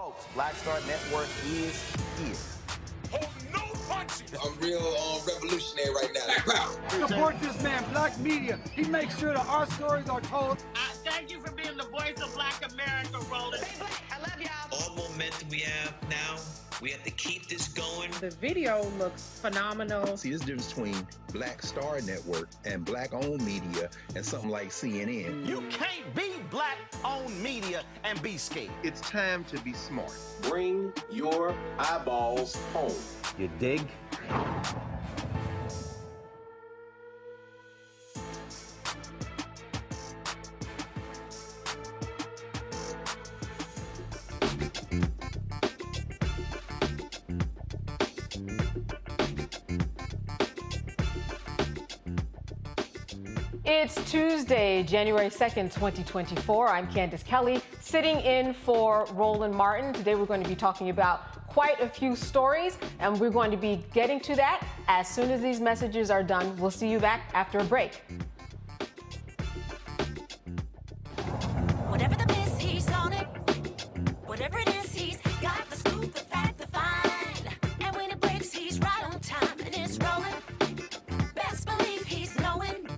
Folks, Black Star Network is here. Hold no punches. I'm real revolutionary right now. Support this man, Black Media. He makes sure that our stories are told. Thank you for being the voice of Black America, Roland. Stay black. I love y'all. All momentum we have now, we have to keep this going. The video looks phenomenal. See, there's a difference between Black Star Network and Black-owned media and something like CNN. You can't be Black-owned media and be scared. It's time to be smart. Bring your eyeballs home. You dig? It's Tuesday, January 2nd, 2024. I'm Candace Kelly, sitting in for Roland Martin. Today we're going to be talking about quite a few stories, and we're going to be getting to that as soon as these messages are done. We'll see you back after a break. Whatever the miss, he's on it. Whatever it is, he's got the scoop, the fact, the find. And when it breaks, he's right on time and it's rolling. Best believe he's knowing.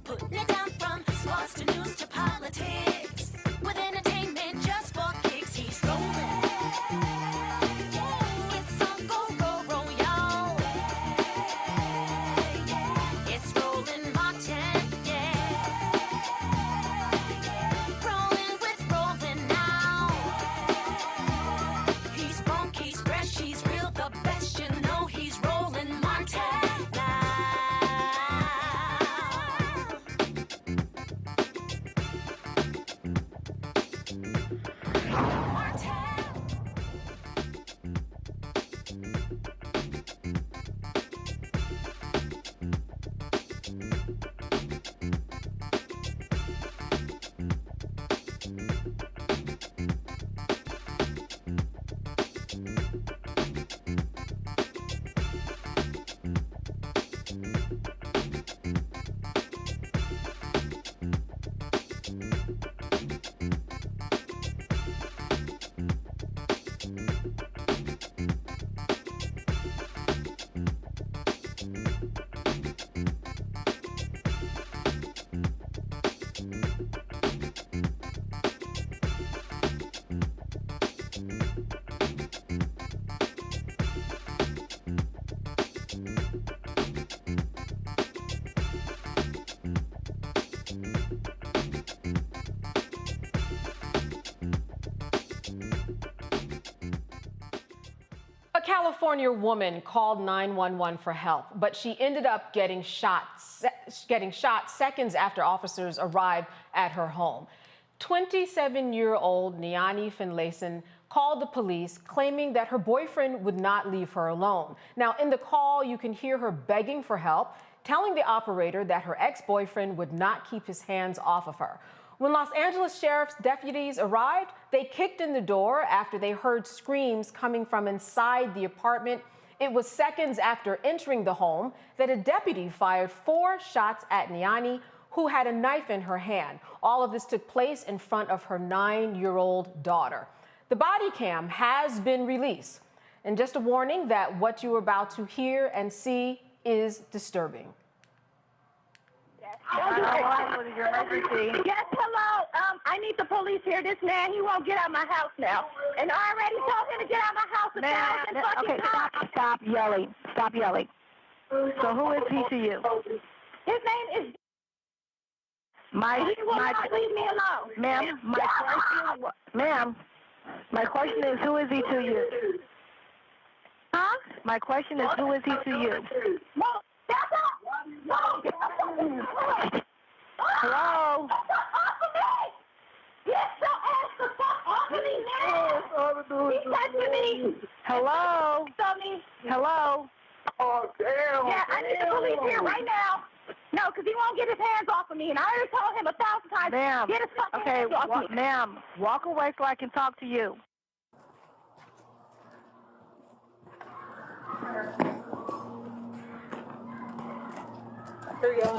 Putting it down from sports to news to politics. With entertainment just for kicks, he's rolling. It's on go, roll, y'all. It's Roland Martin, yeah. Rolling with Roland now. He's funk, he's fresh, he's real, the best, you know he's Roland Martin. A California woman called 911 for help, but she ended up getting shot seconds after officers arrived at her home. 27-year-old Niani Finlayson called the police claiming that her boyfriend would not leave her alone. Now, in the call, you can hear her begging for help, telling the operator that her ex-boyfriend would not keep his hands off of her. When Los Angeles Sheriff's deputies arrived, they kicked in the door after they heard screams coming from inside the apartment. It was seconds after entering the home that a deputy fired 4 shots at Niani, who had a knife in her hand. All of this took place in front of her 9-year-old daughter. The body cam has been released. And just a warning that what you're about to hear and see is disturbing. What is your emergency? Yes, hello. I need the police here. This man, he won't get out of my house now. And I already told him to get out of my house 1,000 fucking times. Stop yelling. Stop yelling. So who is he to you? His name is... He will not leave me alone. Ma'am, my question is, who is he to you? Huh? My question is, who is he to you? Well, that's up. No. Hello? Off of me! Get your ass the fuck off of me, man! He touching me! Hello? Hello? Oh, damn. Yeah, I need the police here right now. No, because he won't get his hands off of me, and I already told him 1,000 times. Ma'am, get his fucking hands off me. Ma'am, walk away so I can talk to you. Here we go.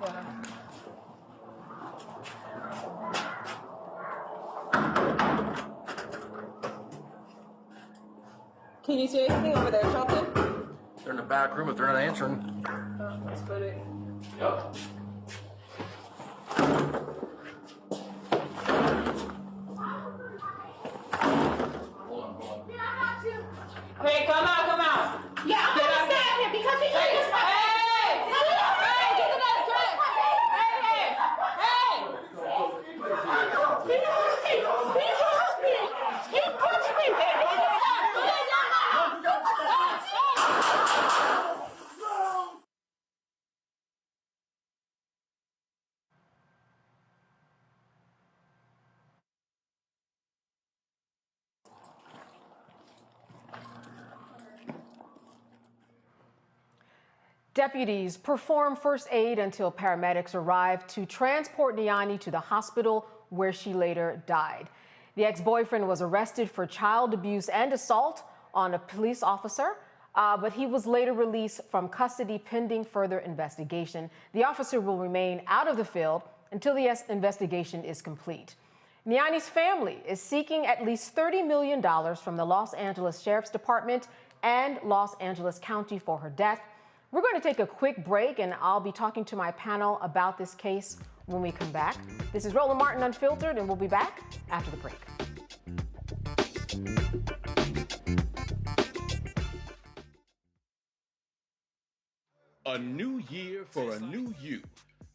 Yeah. Can you see anything over there, something? They're in the back room if they're not answering. Let's put it. Yep. Hey, come out, come out. Yeah, I'm gonna stab him because he is my Hey, get the other track. He pushed me. Deputies perform first aid until paramedics arrived to transport Niani to the hospital where she later died. The ex-boyfriend was arrested for child abuse and assault on a police officer, but he was later released from custody pending further investigation. The officer will remain out of the field until the investigation is complete. Niani's family is seeking at least $30 million from the Los Angeles Sheriff's Department and Los Angeles County for her death. We're going to take a quick break, and I'll be talking to my panel about this case when we come back. This is Roland Martin Unfiltered, and we'll be back after the break. A new year for a new you.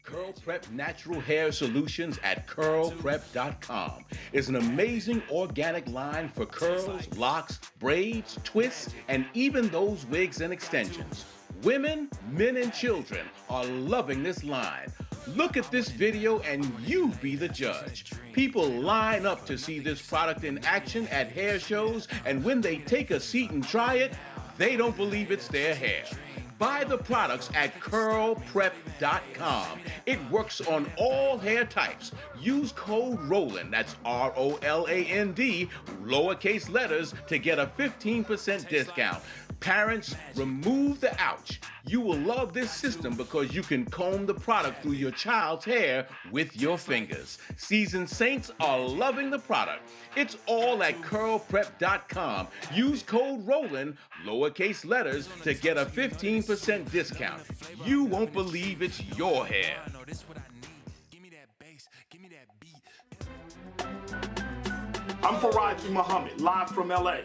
Curl Prep Natural Hair Solutions at curlprep.com is an amazing organic line for curls, locks, braids, twists, and even those wigs and extensions. Women, men, and children are loving this line. Look at this video and you be the judge. People line up to see this product in action at hair shows, and when they take a seat and try it, they don't believe it's their hair. Buy the products at curlprep.com. It works on all hair types. Use code ROLAND, that's ROLAND, lowercase letters, to get a 15% discount. Parents, remove the ouch. You will love this system because you can comb the product through your child's hair with your fingers. Seasoned saints are loving the product. It's all at curlprep.com. Use code ROLAND, lowercase letters, to get a 15% discount. You won't believe it's your hair. I'm Faraji Muhammad, live from LA.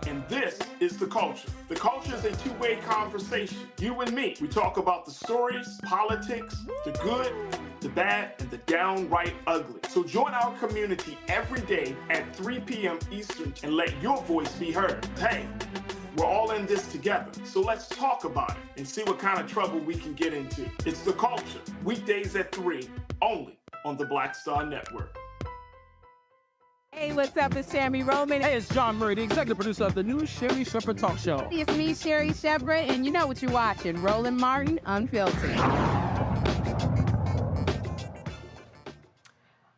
And this is The Culture. The Culture is a two-way conversation. You and me. We talk about the stories, politics, the good, the bad, and the downright ugly. So join our community every day at 3 p.m. Eastern and let your voice be heard. Hey, we're all in this together. So let's talk about it and see what kind of trouble we can get into. It's The Culture, weekdays at 3, only on the Black Star Network. Hey, what's up? It's Sammy Roman. Hey, it's John Murray, the executive producer of the new Sherry Shepherd Talk Show. It's me, Sherry Shepherd, and you know what you're watching, Roland Martin Unfiltered.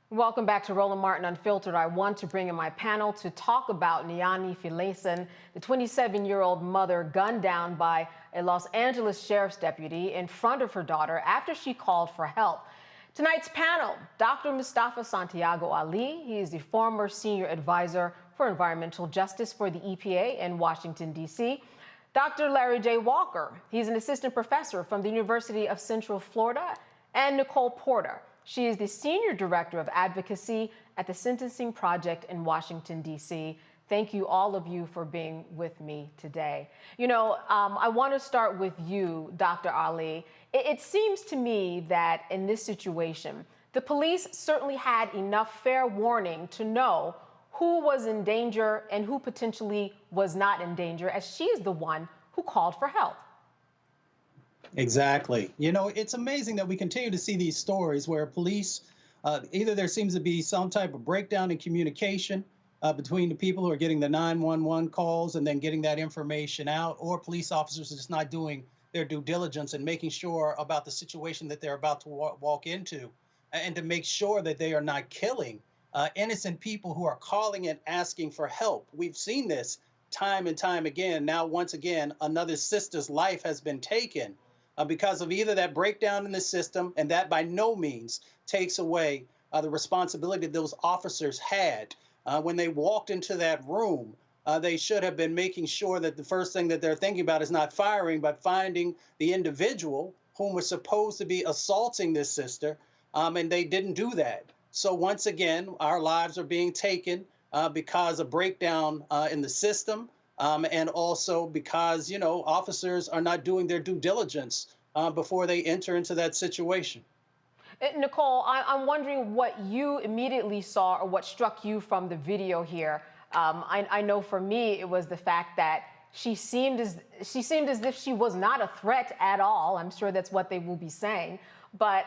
Welcome back to Roland Martin Unfiltered. I want to bring in my panel to talk about Niani Finlayson, the 27-year-old mother gunned down by a Los Angeles sheriff's deputy in front of her daughter after she called for help. Tonight's panel, Dr. Mustafa Santiago Ali. He is the former senior advisor for environmental justice for the EPA in Washington, D.C. Dr. Larry J. Walker. He's an assistant professor from the University of Central Florida. And Nicole Porter. She is the senior director of advocacy at the Sentencing Project in Washington, D.C. Thank you, all of you, for being with me today. You know, I want to start with you, Dr. Ali. It seems to me that in this situation, the police certainly had enough fair warning to know who was in danger and who potentially was not in danger, as she is the one who called for help. Exactly. You know, it's amazing that we continue to see these stories where police, either there seems to be some type of breakdown in communication between the people who are getting the 911 calls and then getting that information out, or police officers are just not doing their due diligence and making sure about the situation that they're about to walk into, and to make sure that they are not killing innocent people who are calling and asking for help. We've seen this time and time again. Now, once again, another sister's life has been taken because of either that breakdown in the system, and that by no means takes away the responsibility those officers had when they walked into that room They should have been making sure that the first thing that they're thinking about is not firing, but finding the individual whom was supposed to be assaulting this sister, and they didn't do that. So once again, our lives are being taken because of breakdown in the system, and also because, officers are not doing their due diligence before they enter into that situation. Nicole, I'm wondering what you immediately saw or what struck you from the video here. I know for me, it was the fact that she seemed as if she was not a threat at all. I'm sure that's what they will be saying, but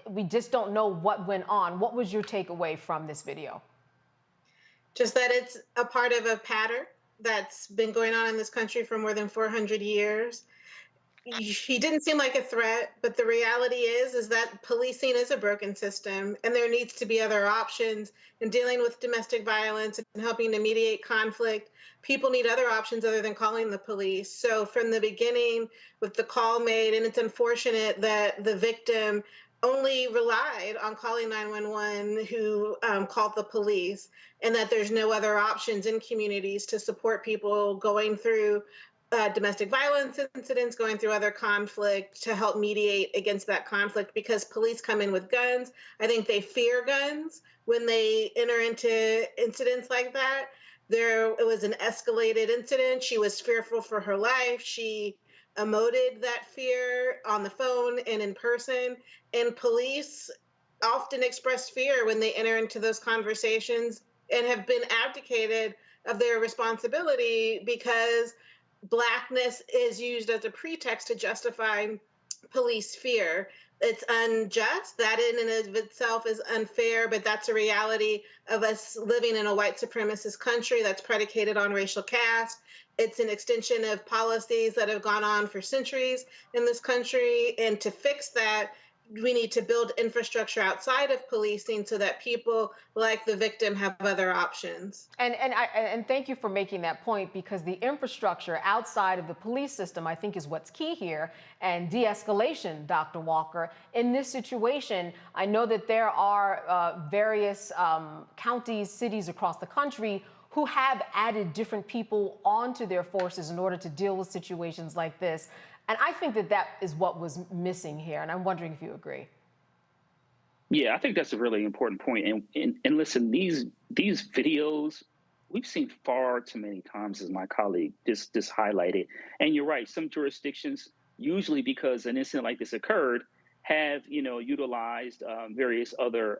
we just don't know what went on. What was your takeaway from this video? Just that it's a part of a pattern that's been going on in this country for more than 400 years. He didn't seem like a threat, but the reality is that policing is a broken system, and there needs to be other options in dealing with domestic violence and helping to mediate conflict. People need other options other than calling the police. So from the beginning, with the call made, and it's unfortunate that the victim only relied on calling 911, who called the police, and that there's no other options in communities to support people going through domestic violence incidents, going through other conflict to help mediate against that conflict, because police come in with guns. I think they fear guns when they enter into incidents like that. It was an escalated incident. She was fearful for her life. She emoted that fear on the phone and in person. And police often express fear when they enter into those conversations and have been abdicated of their responsibility because Blackness is used as a pretext to justify police fear. It's unjust. That in and of itself is unfair, but that's a reality of us living in a white supremacist country that's predicated on racial caste. It's an extension of policies that have gone on for centuries in this country. And to fix that, we need to build infrastructure outside of policing so that people like the victim have other options. And thank you for making that point, because the infrastructure outside of the police system, I think, is what's key here. And de-escalation, Dr. Walker. In this situation, I know that there are various counties, cities across the country who have added different people onto their forces in order to deal with situations like this. And I think that is what was missing here. And I'm wondering if you agree. Yeah, I think that's a really important point. And listen, these videos, we've seen far too many times, as my colleague just highlighted. And you're right, some jurisdictions, usually because an incident like this occurred, have, utilized various other,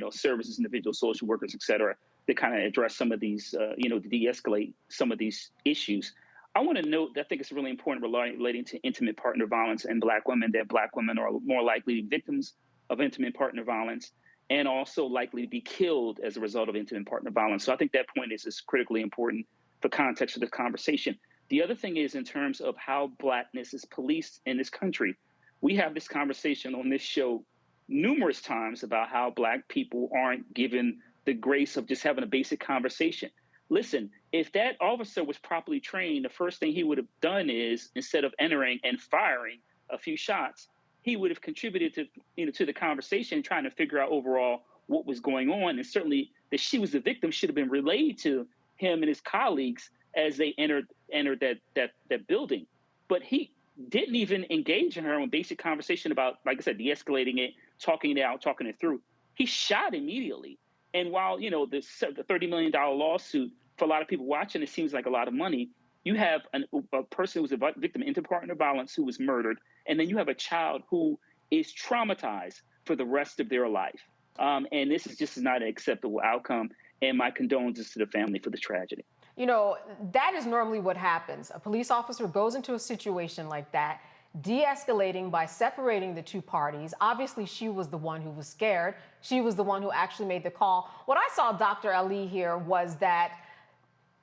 services, individual social workers, et cetera, to kind of address some of these, to de-escalate some of these issues. I want to note that I think it's really important relating to intimate partner violence and Black women, that Black women are more likely victims of intimate partner violence and also likely to be killed as a result of intimate partner violence. So I think that point is critically important for context of this conversation. The other thing is in terms of how Blackness is policed in this country. We have this conversation on this show numerous times about how Black people aren't given the grace of just having a basic conversation. Listen, if that officer was properly trained, the first thing he would have done is, instead of entering and firing a few shots, he would have contributed to the conversation, trying to figure out overall what was going on. And certainly that she was the victim should have been relayed to him and his colleagues as they entered that building. But he didn't even engage in her in basic conversation about, like I said, de-escalating it, talking it out, talking it through. He shot immediately. And while, the $30 million lawsuit, for a lot of people watching, it seems like a lot of money, you have a person who was a victim of intimate violence who was murdered, and then you have a child who is traumatized for the rest of their life. And this is just not an acceptable outcome, and my condolences to the family for the tragedy. That is normally what happens. A police officer goes into a situation like that, de-escalating by separating the two parties. Obviously, she was the one who was scared. She was the one who actually made the call. What I saw, Dr. Ali, here was that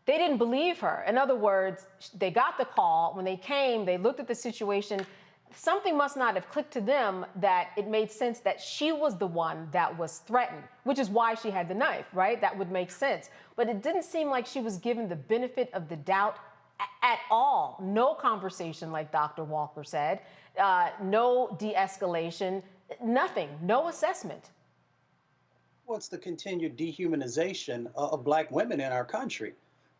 they didn't believe her. In other words, they got the call. When they came, they looked at the situation. Something must not have clicked to them that it made sense that she was the one that was threatened, which is why she had the knife, right? That would make sense. But it didn't seem like she was given the benefit of the doubt at all. No conversation, like Dr. Walker said, no de-escalation, nothing, no assessment. What's the continued dehumanization of Black women in our country?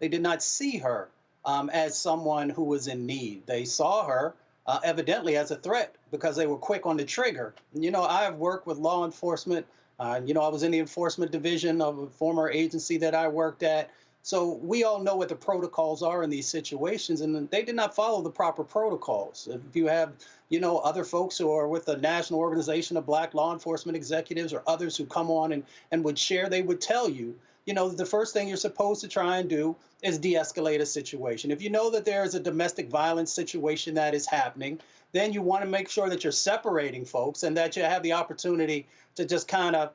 They did not see her as someone who was in need. They saw her evidently as a threat because they were quick on the trigger. And, I have worked with law enforcement. I was in the enforcement division of a former agency that I worked at. So we all know what the protocols are in these situations, and they did not follow the proper protocols. If you have, other folks who are with the National Organization of Black Law Enforcement Executives or others who come on and would share, they would tell you, the first thing you're supposed to try and do is de-escalate a situation. If you know that there is a domestic violence situation that is happening, then you want to make sure that you're separating folks and that you have the opportunity to just kind of,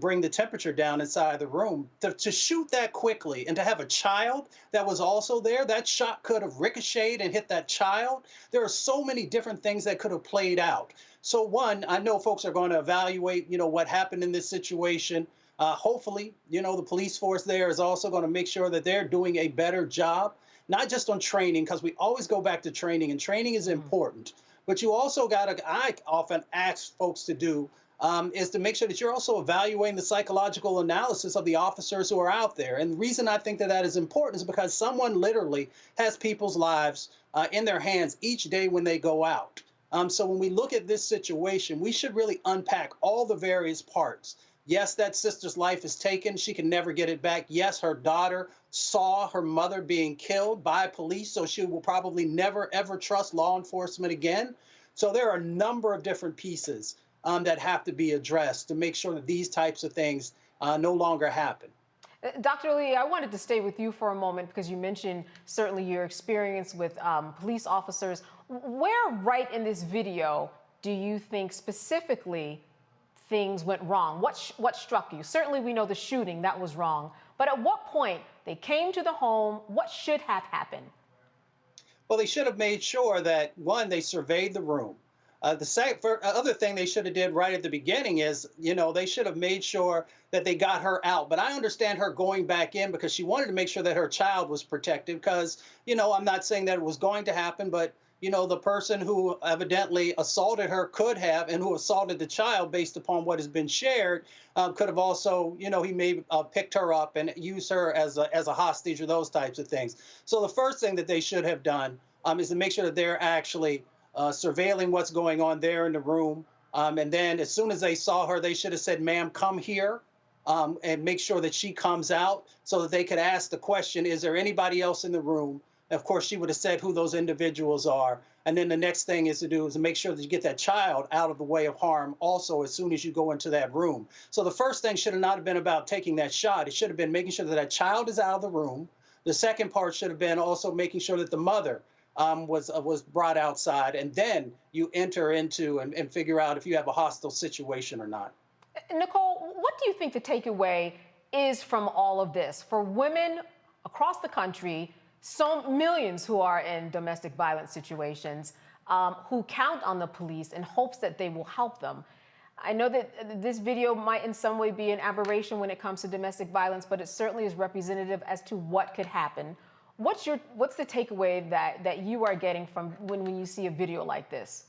bring the temperature down inside the room. To shoot that quickly and to have a child that was also there, that shot could have ricocheted and hit that child. There are so many different things that could have played out. So one, I know folks are going to evaluate, what happened in this situation. Hopefully, the police force there is also going to make sure that they're doing a better job, not just on training, because we always go back to training, and training is important. But you also I often ask folks to do, is to make sure that you're also evaluating the psychological analysis of the officers who are out there. And the reason I think that is important is because someone literally has people's lives in their hands each day when they go out. So when we look at this situation, we should really unpack all the various parts. Yes, that sister's life is taken. She can never get it back. Yes, her daughter saw her mother being killed by police, so she will probably never, ever trust law enforcement again. So there are a number of different pieces that have to be addressed to make sure that these types of things no longer happen. Dr. Lee, I wanted to stay with you for a moment because you mentioned certainly your experience with police officers. Where right in this video do you think specifically things went wrong? What struck you? Certainly we know the shooting, that was wrong. But at what point they came to the home, what should have happened? Well, they should have made sure that, one, they surveyed the room. The other thing they should have did right at the beginning is, they should have made sure that they got her out. But I understand her going back in because she wanted to make sure that her child was protected because, I'm not saying that it was going to happen, but, the person who evidently assaulted her could have, and who assaulted the child based upon what has been shared, could have also, he may have picked her up and used her as a hostage or those types of things. So the first thing that they should have done is to make sure that they're actually surveilling what's going on there in the room. And then as soon as they saw her, they should have said, ma'am, come here, and make sure that she comes out so that they could ask the question, is there anybody else in the room? Of course, she would have said who those individuals are. And then the next thing is to make sure that you get that child out of the way of harm also as soon as you go into that room. So the first thing should have not have been about taking that shot. It should have been making sure that that child is out of the room. The second part should have been also making sure that the mother was brought outside, and then you enter into and figure out if you have a hostile situation or not. Nicole, what do you think the takeaway is from all of this for women across the country, so millions who are in domestic violence situations, who count on the police in hopes that they will help them? I know that this video might in some way be an aberration when it comes to domestic violence, but it certainly is representative as to what could happen. What's the takeaway that you are getting from when you see a video like this?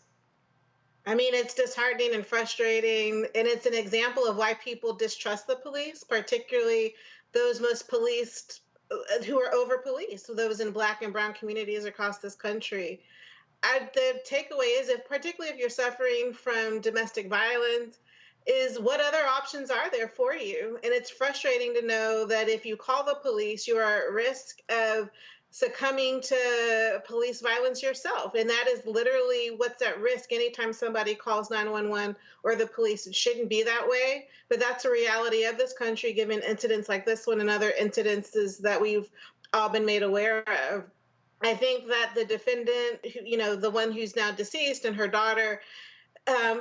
I mean, it's disheartening and frustrating, and it's an example of why people distrust the police, particularly those most policed, who are over-policed, those in Black and brown communities across this country. The takeaway is, particularly if you're suffering from domestic violence, is what other options are there for you? And it's frustrating to know that if you call the police, you are at risk of succumbing to police violence yourself. And that is literally what's at risk anytime somebody calls 911 or the police. It shouldn't be that way, but that's a reality of this country, given incidents like this one and other incidences that we've all been made aware of. I think that the defendant, the one who's now deceased, and her daughter,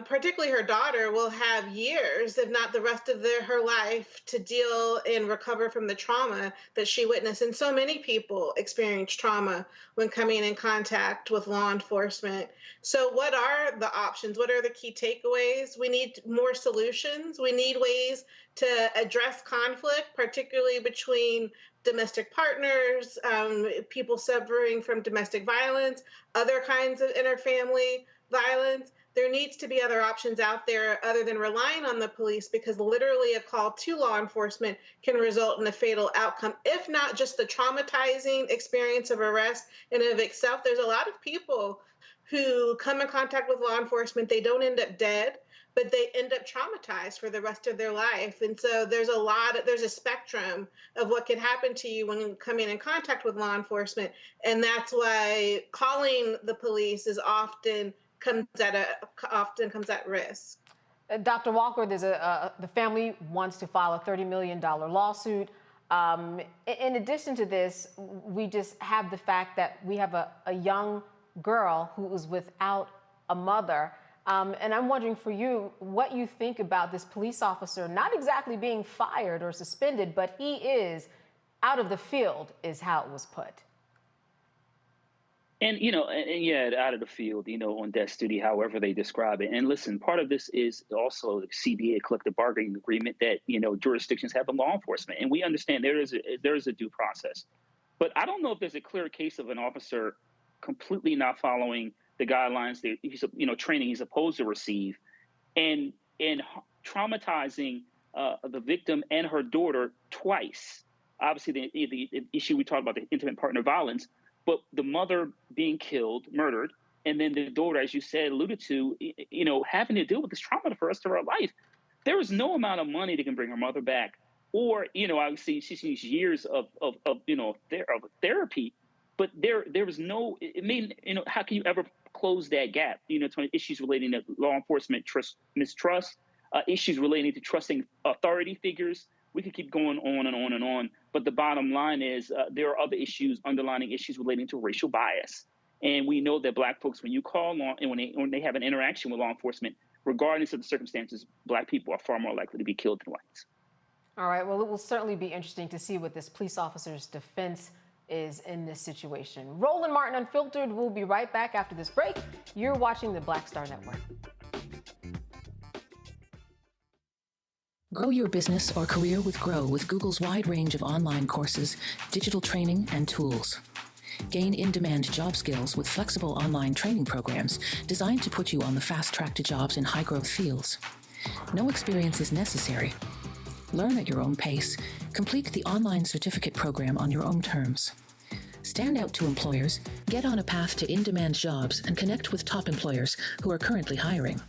particularly her daughter, will have years, if not the rest of her life, to deal and recover from the trauma that she witnessed. And so many people experience trauma when coming in contact with law enforcement. So what are the options? What are the key takeaways? We need more solutions. We need ways to address conflict, particularly between domestic partners, people suffering from domestic violence, other kinds of interfamily violence, there needs to be other options out there other than relying on the police, because literally a call to law enforcement can result in a fatal outcome, if not just the traumatizing experience of arrest in and of itself. There's a lot of people who come in contact with law enforcement, they don't end up dead, but they end up traumatized for the rest of their life. And so there's a spectrum of what can happen to you when coming in contact with law enforcement. And that's why calling the police is often comes at risk. Dr. Walker, the family wants to file a $30 million lawsuit. In addition to this, we just have the fact that we have a young girl who is without a mother. And I'm wondering for you, what you think about this police officer not exactly being fired or suspended, but he is out of the field, is how it was put. And, out of the field, on desk duty, however they describe it. And listen, part of this is also the CBA collective bargaining agreement that, jurisdictions have in law enforcement. And we understand there is a due process. But I don't know if there's a clear case of an officer completely not following the guidelines that he's, training he's supposed to receive, and traumatizing the victim and her daughter twice. Obviously, the issue we talked about, the intimate partner violence, but the mother being killed, murdered, and then the daughter, as you said, alluded to, having to deal with this trauma for the rest of her life. There is no amount of money that can bring her mother back, or obviously she needs years of therapy. But there was no. How can you ever close that gap? To issues relating to law enforcement mistrust, issues relating to trusting authority figures. We could keep going on and on and on. But the bottom line is there are other issues, underlying issues relating to racial bias. And we know that Black folks, when you call law and when they have an interaction with law enforcement, regardless of the circumstances, Black people are far more likely to be killed than whites. All right. Well, it will certainly be interesting to see what this police officer's defense is in this situation. Roland Martin Unfiltered will be right back after this break. You're watching the Black Star Network. Grow your business or career with Grow with Google's wide range of online courses, digital training, and tools. Gain in-demand job skills with flexible online training programs designed to put you on the fast track to jobs in high-growth fields. No experience is necessary. Learn at your own pace. Complete the online certificate program on your own terms. Stand out to employers, get on a path to in-demand jobs, and connect with top employers who are currently hiring.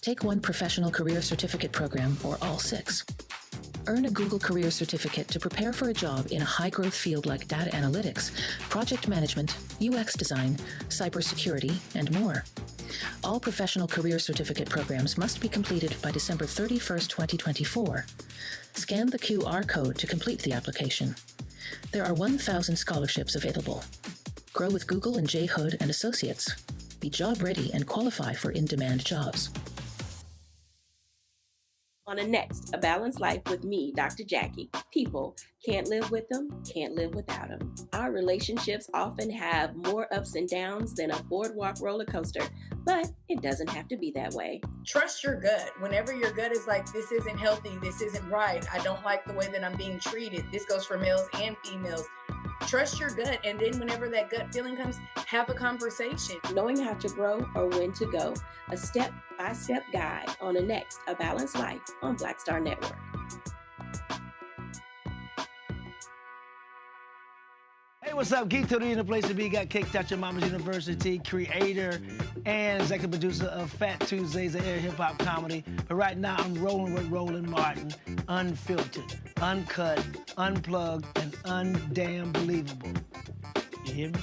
Take one professional career certificate program or all 6. Earn a Google Career Certificate to prepare for a job in a high-growth field like data analytics, project management, UX design, cybersecurity, and more. All professional career certificate programs must be completed by December 31st, 2024. Scan the QR code to complete the application. There are 1,000 scholarships available. Grow with Google and J. Hood and Associates. Be job ready and qualify for in-demand jobs. On a Next, A Balanced Life with me, Dr. Jackie. People can't live with them, can't live without them. Our relationships often have more ups and downs than a boardwalk roller coaster, but it doesn't have to be that way. Trust your gut. Whenever your gut is like, this isn't healthy, this isn't right, I don't like the way that I'm being treated. This goes for males and females. Trust your gut, and then whenever that gut feeling comes, have a conversation. Knowing how to grow or when to go. A step-by-step guide on a Next, A Balanced Life on Black Star Network. Hey, what's up? Geek Tony in the place to be. Got Kicked Out Your Mama's University, creator and executive producer of Fat Tuesdays, an air hip-hop comedy. But right now, I'm rolling with Roland Martin, unfiltered, uncut, unplugged, and undamn believable. You hear me?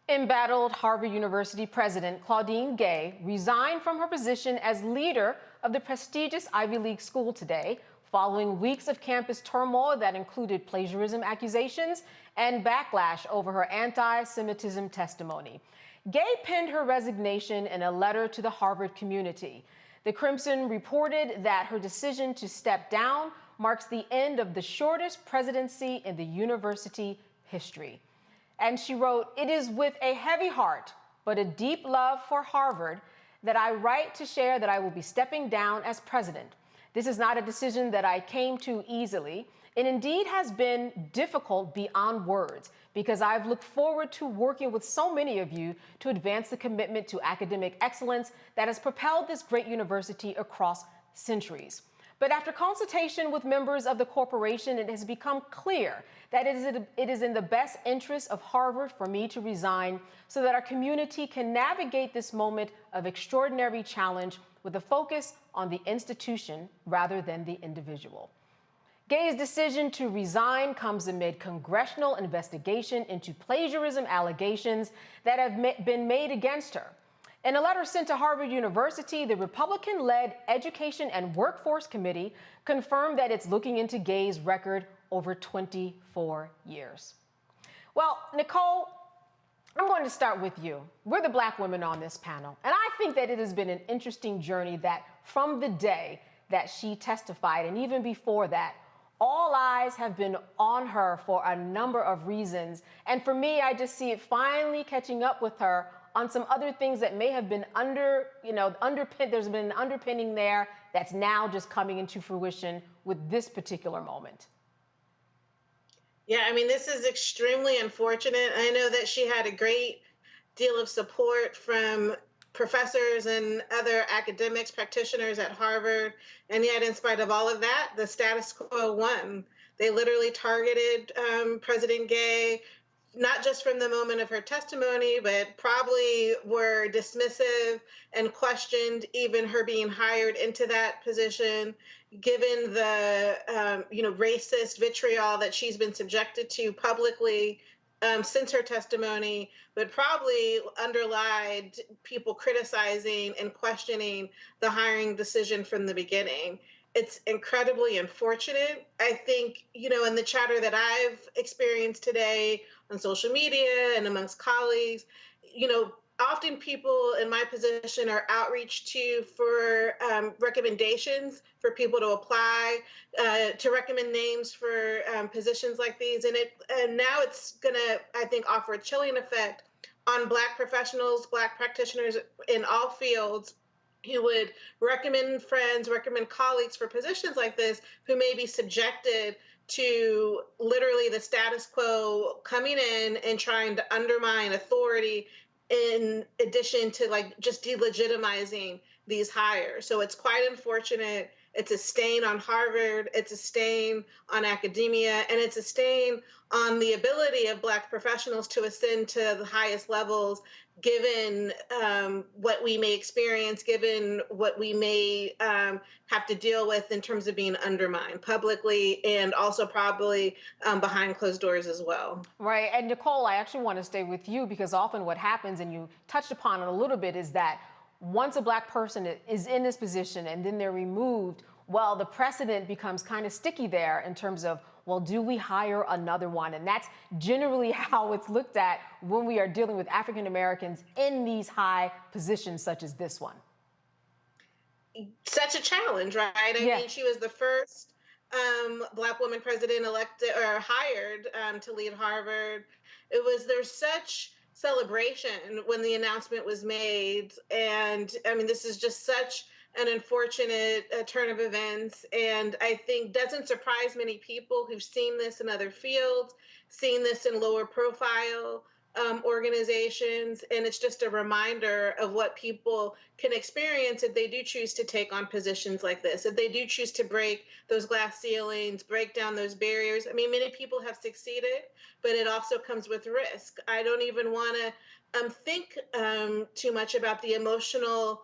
Embattled Harvard University President Claudine Gay resigned from her position as leader of the prestigious Ivy League school today, following weeks of campus turmoil that included plagiarism accusations and backlash over her anti-Semitism testimony. Gay penned her resignation in a letter to the Harvard community. The Crimson reported that her decision to step down marks the end of the shortest presidency in the university history. And she wrote, "It is with a heavy heart, but a deep love for Harvard, that I write to share that I will be stepping down as president. This is not a decision that I came to easily. It indeed has been difficult beyond words because I've looked forward to working with so many of you to advance the commitment to academic excellence that has propelled this great university across centuries. But after consultation with members of the corporation, it has become clear that it is in the best interest of Harvard for me to resign so that our community can navigate this moment of extraordinary challenge with a focus on the institution rather than the individual. Gay's decision to resign comes amid congressional investigation into plagiarism allegations that have been made against her. In a letter sent to Harvard University, the Republican-led Education and Workforce Committee confirmed that it's looking into Gay's record over 24 years. Well, Nicole, I'm going to start with you. We're the Black women on this panel, and I think that it has been an interesting journey that from the day that she testified, and even before that, all eyes have been on her for a number of reasons. And for me, I just see it finally catching up with her on some other things that may have been there's been an underpinning there that's now just coming into fruition with this particular moment. Yeah, I mean, this is extremely unfortunate. I know that she had a great deal of support from professors and other academics, practitioners at Harvard. And yet, in spite of all of that, the status quo won. They literally targeted President Gay, not just from the moment of her testimony, but probably were dismissive and questioned even her being hired into that position, given the racist vitriol that she's been subjected to publicly since her testimony, but probably underlied people criticizing and questioning the hiring decision from the beginning. It's incredibly unfortunate. I think, in the chatter that I've experienced today on social media and amongst colleagues, often people in my position are outreached to for recommendations for people to apply, to recommend names for positions like these. And now it's going to, I think, offer a chilling effect on Black professionals, Black practitioners in all fields who would recommend friends, recommend colleagues for positions like this who may be subjected to literally the status quo coming in and trying to undermine authority in addition to just delegitimizing these hires. So it's quite unfortunate. It's a stain on Harvard. It's a stain on academia, and it's a stain on the ability of Black professionals to ascend to the highest levels, given what we may experience, given what we may have to deal with in terms of being undermined publicly and also probably behind closed doors as well. Right. And Nicole, I actually want to stay with you because often what happens, and you touched upon it a little bit, is that once a Black person is in this position and then they're removed, well, the precedent becomes kind of sticky there in terms of, well, do we hire another one? And that's generally how it's looked at when we are dealing with African Americans in these high positions such as this one. Such a challenge, right? I mean, she was the first Black woman president elected or hired to lead Harvard. There's such celebration when the announcement was made. And I mean, this is just such an unfortunate turn of events. And I think doesn't surprise many people who've seen this in other fields, seen this in lower profile organizations. And it's just a reminder of what people can experience if they do choose to take on positions like this, if they do choose to break those glass ceilings, break down those barriers. I mean, many people have succeeded, but it also comes with risk. I don't even want to think too much about the emotional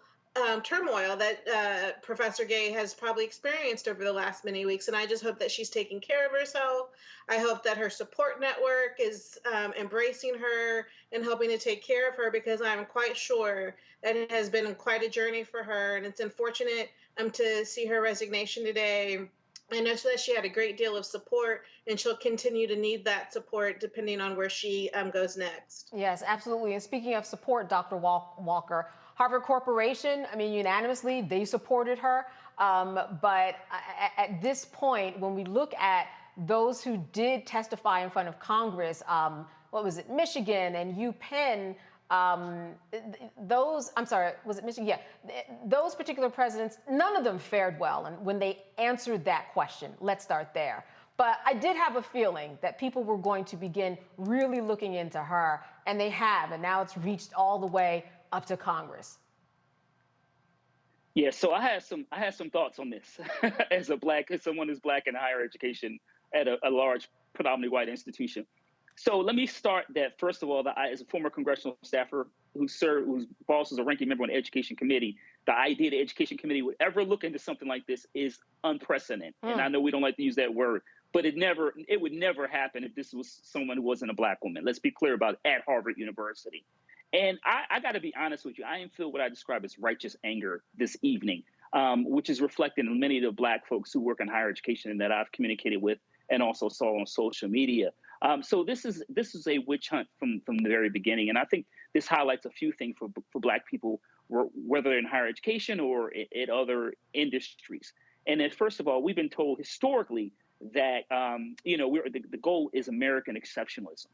turmoil that Professor Gay has probably experienced over the last many weeks. And I just hope that she's taking care of herself. I hope that her support network is embracing her and helping to take care of her, because I'm quite sure that it has been quite a journey for her. And it's unfortunate to see her resignation today. I know that she had a great deal of support, and she'll continue to need that support depending on where she goes next. Yes, absolutely. And speaking of support, Dr. Walker, Harvard Corporation, I mean, unanimously, they supported her. But at this point, when we look at those who did testify in front of Congress, what was it, Michigan and UPenn, was it Michigan? Yeah, those particular presidents, none of them fared well. And when they answered that question, let's start there. But I did have a feeling that people were going to begin really looking into her, and they have, and now it's reached all the way up to Congress. Yeah, so I had some thoughts on this as someone who's black in higher education at a large, predominantly white institution. So let me start that, first of all, that as a former congressional staffer whose boss was a ranking member on the Education Committee, the idea the Education Committee would ever look into something like this is unprecedented. And I know we don't like to use that word, but it would never happen if this was someone who wasn't a black woman. Let's be clear about it, at Harvard University. And I got to be honest with you, I didn't feel what I describe as righteous anger this evening, which is reflected in many of the black folks who work in higher education and that I've communicated with and also saw on social media. So this is a witch hunt from the very beginning. And I think this highlights a few things for black people, whether in higher education or at other industries. And then, first of all, we've been told historically that, the goal is American exceptionalism.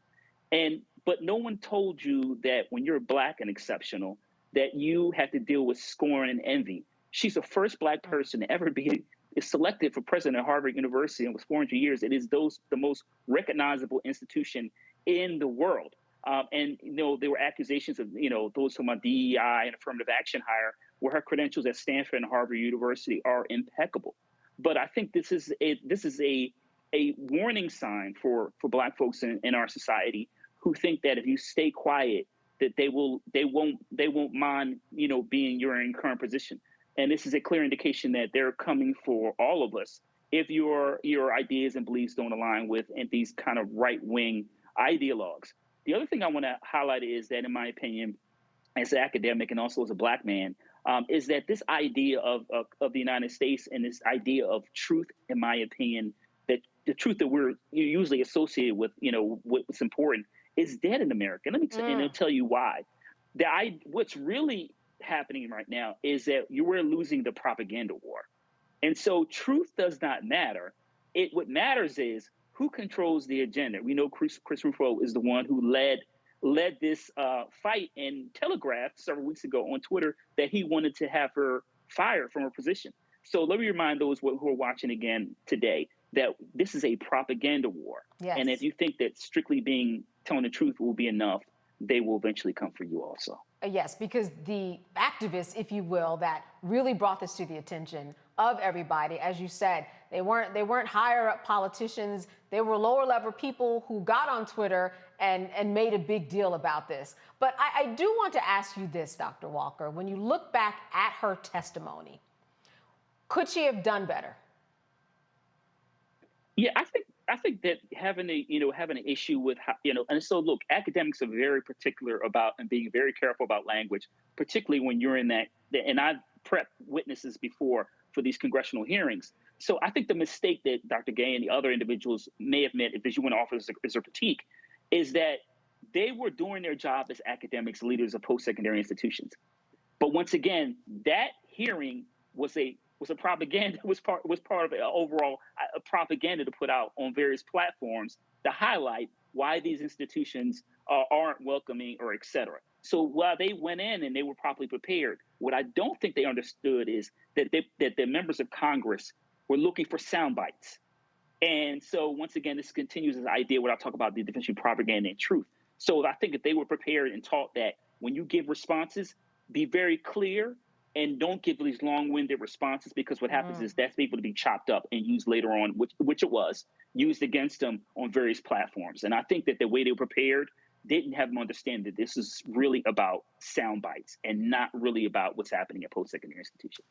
But no one told you that when you're black and exceptional, that you have to deal with scorn and envy. She's the first black person to ever be selected for president of Harvard University, and was 400 years. It is the most recognizable institution in the world. And there were accusations of those from a DEI and affirmative action hire, where her credentials at Stanford and Harvard University are impeccable. But I think this is a warning sign for black folks in our society who think that if you stay quiet, that they won't mind being your current position. And this is a clear indication that they're coming for all of us if your ideas and beliefs don't align with these kind of right-wing ideologues. The other thing I want to highlight is that, in my opinion, as an academic and also as a black man, is that this idea of the United States and this idea of truth, in my opinion, that the truth that we're usually associated with, what's important, is dead in America. Let me and I'll tell you why. What's really happening right now is that we're losing the propaganda war. And so truth does not matter. What matters is who controls the agenda. We know Chris Rufo is the one who led this fight and telegraphed several weeks ago on Twitter that he wanted to have her fired from her position. So let me remind those who are watching again today that this is a propaganda war. Yes. And if you think that strictly telling the truth will be enough, they will eventually come for you also. Yes, because the activists, if you will, that really brought this to the attention of everybody, as you said, they weren't higher up politicians. They were lower level people who got on Twitter and made a big deal about this. But I do want to ask you this, Dr. Walker. When you look back at her testimony, could she have done better? Yeah, I think that having an issue with and so look, academics are very particular about and being very careful about language, particularly when you're in that. And I've prepped witnesses before for these congressional hearings. So I think the mistake that Dr. Gay and the other individuals may have made, if you want to offer as a critique, is that they were doing their job as academics, leaders of post-secondary institutions. But once again, that hearing was a propaganda, was part of an overall propaganda to put out on various platforms to highlight why these institutions aren't welcoming or et cetera. So while they went in and they were properly prepared, what I don't think they understood is that the members of Congress were looking for sound bites. And so once again, this continues this idea when I talk about the difference between propaganda and truth. So I think if they were prepared and taught that when you give responses, be very clear and don't give these long-winded responses, because what happens is that's able to be chopped up and used later on, which it was, used against them on various platforms. And I think that the way they were prepared didn't have them understand that this is really about sound bites and not really about what's happening at post-secondary institutions.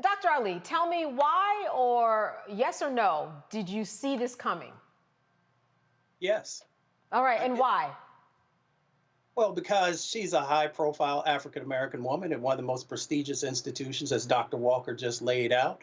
Dr. Ali, tell me why, or yes or no, did you see this coming? Yes. All right, and why? Well, because she's a high-profile African-American woman in one of the most prestigious institutions, as Dr. Walker just laid out,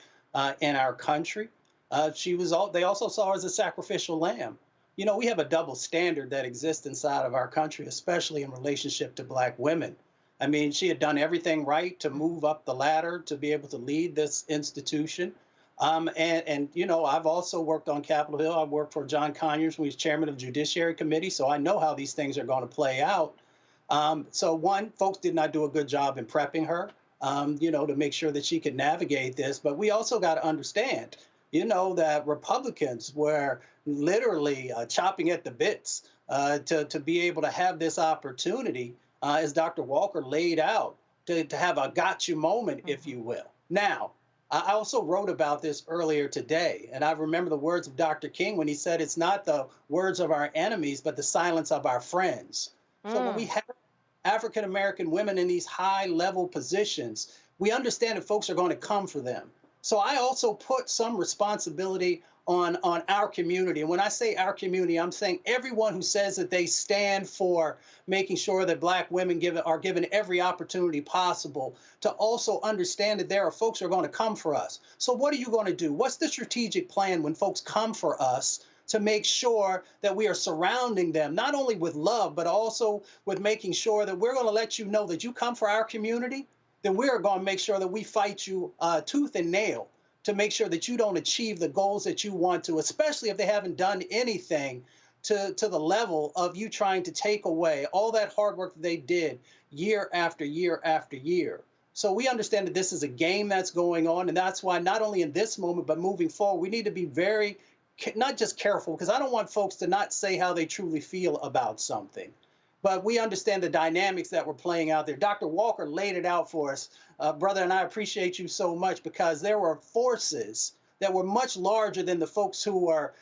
in our country. They also saw her as a sacrificial lamb. You know, we have a double standard that exists inside of our country, especially in relationship to Black women. I mean, she had done everything right to move up the ladder to be able to lead this institution. And you know, I've also worked on Capitol Hill. I worked for John Conyers when he was chairman of the Judiciary Committee, so I know how these things are going to play out. So one, folks did not do a good job in prepping her, you know, to make sure that she could navigate this. But we also got to understand, that Republicans were literally chopping at the bits to be able to have this opportunity, as Dr. Walker laid out, to have a gotcha moment, if you will. Now, I also wrote about this earlier today, and I remember the words of Dr. King when he said, it's not the words of our enemies, but the silence of our friends. So when we have African-American women in these high-level positions, we understand that folks are going to come for them. So I also put some responsibility on our community. And when I say our community, I'm saying everyone who says that they stand for making sure that Black women are given every opportunity possible to also understand that there are folks who are going to come for us. So what are you going to do? What's the strategic plan when folks come for us to make sure that we are surrounding them, not only with love, but also with making sure that we're going to let you know that you come for our community, then we're going to make sure that we fight you tooth and nail to make sure that you don't achieve the goals that you want to, especially if they haven't done anything to the level of you trying to take away all that hard work that they did year after year after year. So we understand that this is a game that's going on, and that's why not only in this moment, but moving forward, we need to be very, not just careful, because I don't want folks to not say how they truly feel about something. But we understand the dynamics that were playing out there. Dr. Walker laid it out for us, brother, and I appreciate you so much, because there were forces that were much larger than the folks who were,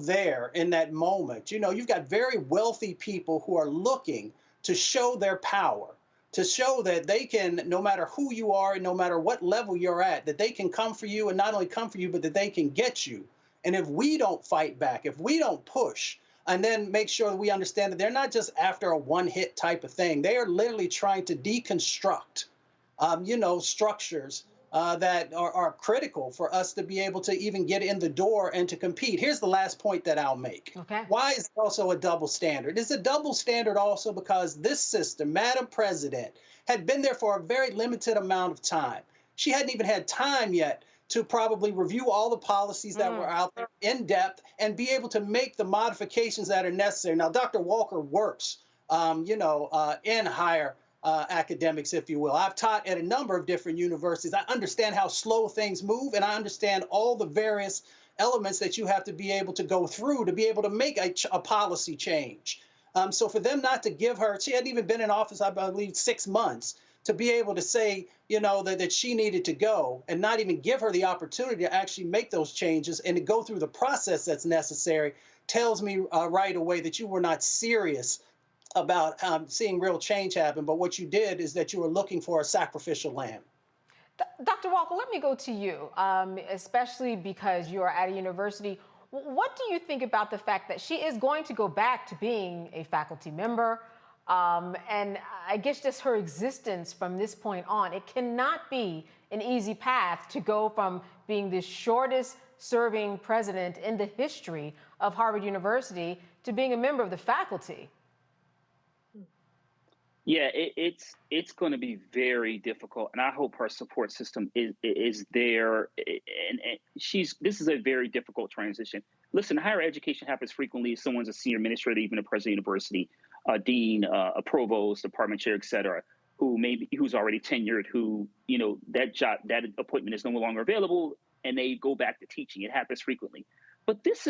there in that moment. You've got very wealthy people who are looking to show their power, to show that they can, no matter who you are and no matter what level you're at, that they can come for you, and not only come for you, but that they can get you. And if we don't fight back, if we don't push, and then make sure that we understand that they're not just after a one-hit type of thing. They are literally trying to deconstruct, structures that are critical for us to be able to even get in the door and to compete. Here's the last point that I'll make. Okay. Why is it also a double standard? It's a double standard also because this system, Madam President, had been there for a very limited amount of time. She hadn't even had time yet to probably review all the policies that were out there in depth and be able to make the modifications that are necessary. Now, Dr. Walker works, in higher academics, if you will. I've taught at a number of different universities. I understand how slow things move, and I understand all the various elements that you have to be able to go through to be able to make a policy change. So for them not to give her, she hadn't even been in office, I believe, 6 months, to be able to say, that she needed to go and not even give her the opportunity to actually make those changes and to go through the process that's necessary tells me right away that you were not serious about seeing real change happen. But what you did is that you were looking for a sacrificial lamb. Dr. Walker, let me go to you, especially because you are at a university. What do you think about the fact that she is going to go back to being a faculty member? And I guess just her existence from this point on, it cannot be an easy path to go from being the shortest serving president in the history of Harvard University to being a member of the faculty. Yeah, it's going to be very difficult, and I hope her support system is there. And this is a very difficult transition. Listen, higher education happens frequently. Someone's a senior administrator, even a president of the university, a dean, a provost, department chair, et cetera, who's already tenured, who that appointment is no longer available, and they go back to teaching. It happens frequently, but this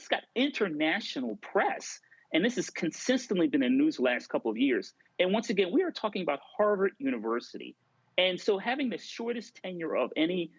got international press. And this has consistently been in the news the last couple of years. And once again, we are talking about Harvard University. And so having the shortest tenure of any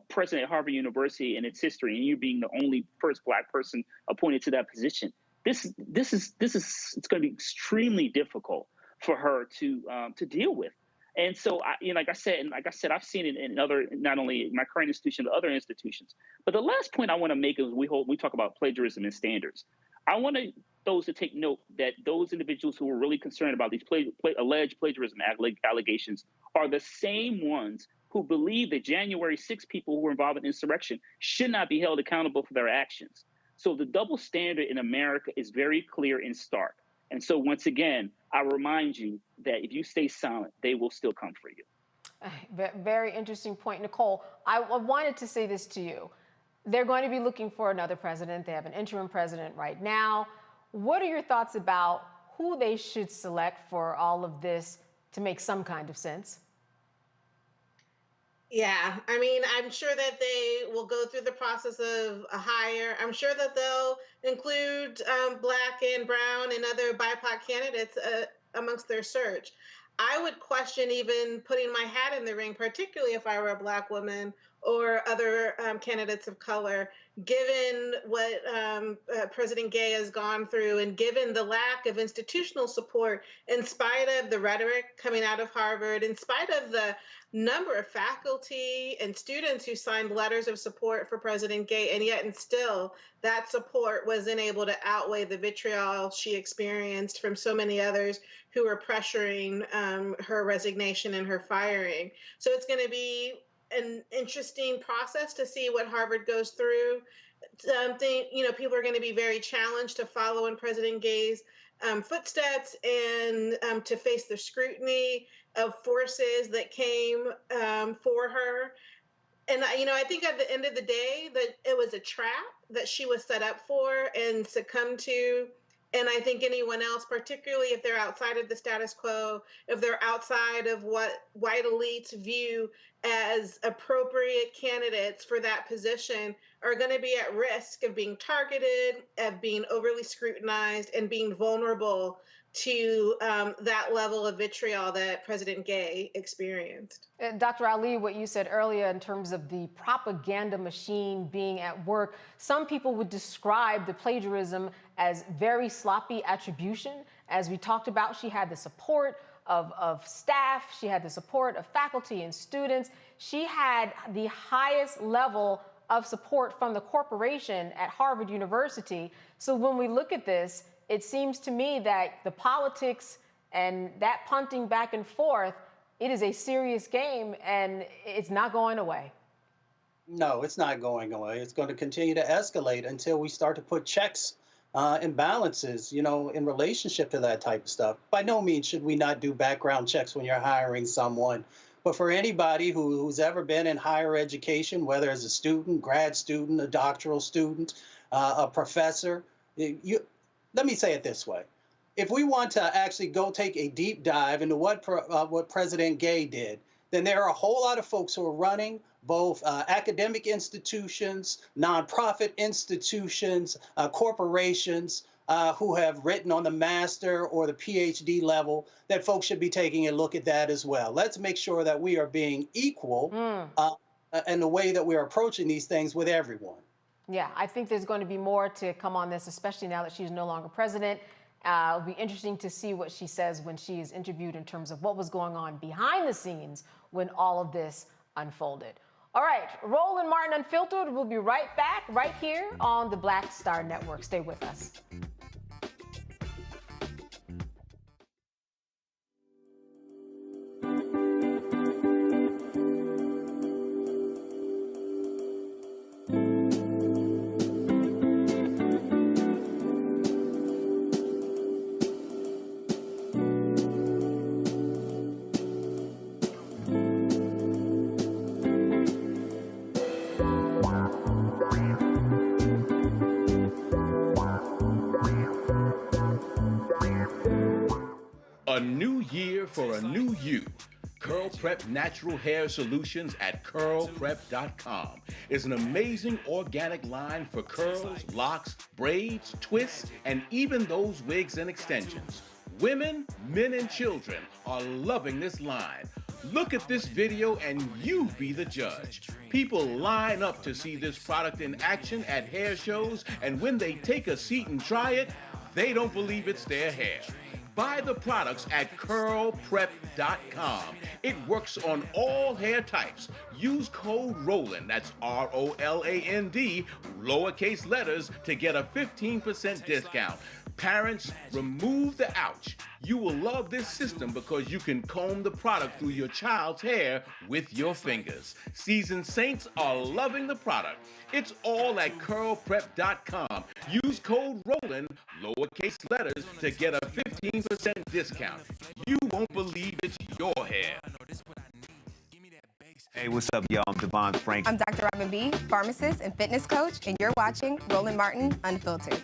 president at Harvard University in its history, and you being the only first Black person appointed to that position, it's going to be extremely difficult for her to deal with. And so, like I said, I've seen it in other, not only my current institution, but other institutions. But the last point I want to make is we talk about plagiarism and standards. I want those to take note that those individuals who are really concerned about these alleged plagiarism allegations are the same ones who believe that January 6 people who were involved in insurrection should not be held accountable for their actions. So the double standard in America is very clear and stark. And so once again, I remind you that if you stay silent, they will still come for you. Very interesting point, Nicole. I wanted to say this to you. They're going to be looking for another president. They have an interim president right now. What are your thoughts about who they should select for all of this to make some kind of sense? Yeah, I mean, I'm sure that they will go through the process of a hire. I'm sure that they'll include Black and Brown and other BIPOC candidates amongst their search. I would question even putting my hat in the ring, particularly if I were a Black woman or other candidates of color, given what President Gay has gone through and given the lack of institutional support, in spite of the rhetoric coming out of Harvard, in spite of the number of faculty and students who signed letters of support for President Gay, and yet and still that support wasn't able to outweigh the vitriol she experienced from so many others who were pressuring her resignation and her firing. So it's going to be an interesting process to see what Harvard goes through. People are going to be very challenged to follow in President Gay's footsteps and to face the scrutiny of forces that came for her. And, I think at the end of the day that it was a trap that she was set up for and succumbed to. And I think anyone else, particularly if they're outside of the status quo, if they're outside of what white elites view as appropriate candidates for that position, are going to be at risk of being targeted, of being overly scrutinized, and being vulnerable to that level of vitriol that President Gay experienced. Dr. Ali, what you said earlier in terms of the propaganda machine being at work, some people would describe the plagiarism as very sloppy attribution. As we talked about, she had the support of staff, she had the support of faculty and students. She had the highest level of support from the corporation at Harvard University. So when we look at this, it seems to me that the politics and that punting back and forth, it is a serious game and it's not going away. No, it's not going away. It's going to continue to escalate until we start to put checks and balances, in relationship to that type of stuff. By no means should we not do background checks when you're hiring someone. But for anybody who's ever been in higher education, whether as a student, grad student, a doctoral student, a professor, let me say it this way. If we want to actually go take a deep dive into what President Gay did, then there are a whole lot of folks who are running both academic institutions, nonprofit institutions, corporations who have written on the master or the PhD level that folks should be taking a look at that as well. Let's make sure that we are being equal in the way that we're approaching these things with everyone. Yeah, I think there's going to be more to come on this, especially now that she's no longer president. It'll be interesting to see what she says when she is interviewed in terms of what was going on behind the scenes when all of this unfolded. All right, Roland Martin Unfiltered. We'll be right back right here on the Black Star Network. Stay with us. A new year for a new you. Curl Prep Natural Hair Solutions at curlprep.com is an amazing organic line for curls, locks, braids, twists, and even those wigs and extensions. Women, men, and children are loving this line. Look at this video and you be the judge. People line up to see this product in action at hair shows, and when they take a seat and try it, they don't believe it's their hair. Buy the products at curlprep.com. It works on all hair types. Use code ROLAND, that's ROLAND, lowercase letters, to get a 15% discount. Parents, remove the ouch. You will love this system because you can comb the product through your child's hair with your fingers. Seasoned saints are loving the product. It's all at curlprep.com. Use code ROLAND, lowercase letters, to get a 15% discount. You won't believe it's your hair. Hey, what's up, y'all? I'm Devon Frank. I'm Dr. Robin B., pharmacist and fitness coach, and you're watching Roland Martin Unfiltered.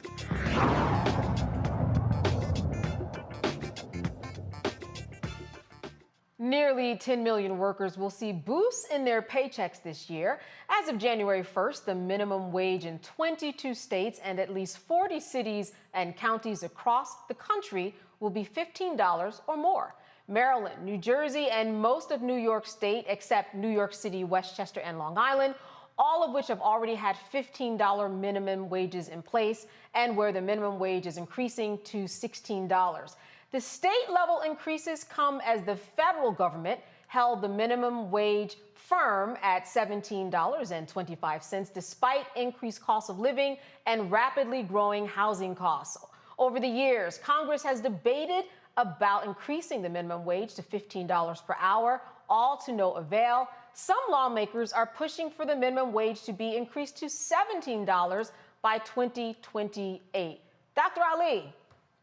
Nearly Nearly 10 million workers will see boosts in their paychecks this year. As of January 1st, the minimum wage in 22 states and at least 40 cities and counties across the country will be $15 or more. Maryland, New Jersey, and most of New York State, except New York City, Westchester, and Long Island, all of which have already had $15 minimum wages in place, and where the minimum wage is increasing to $16. The state-level increases come as the federal government held the minimum wage firm at $17.25, despite increased cost of living and rapidly growing housing costs. Over the years, Congress has debated about increasing the minimum wage to $15 per hour, all to no avail. Some lawmakers are pushing for the minimum wage to be increased to $17 by 2028. Dr. Ali,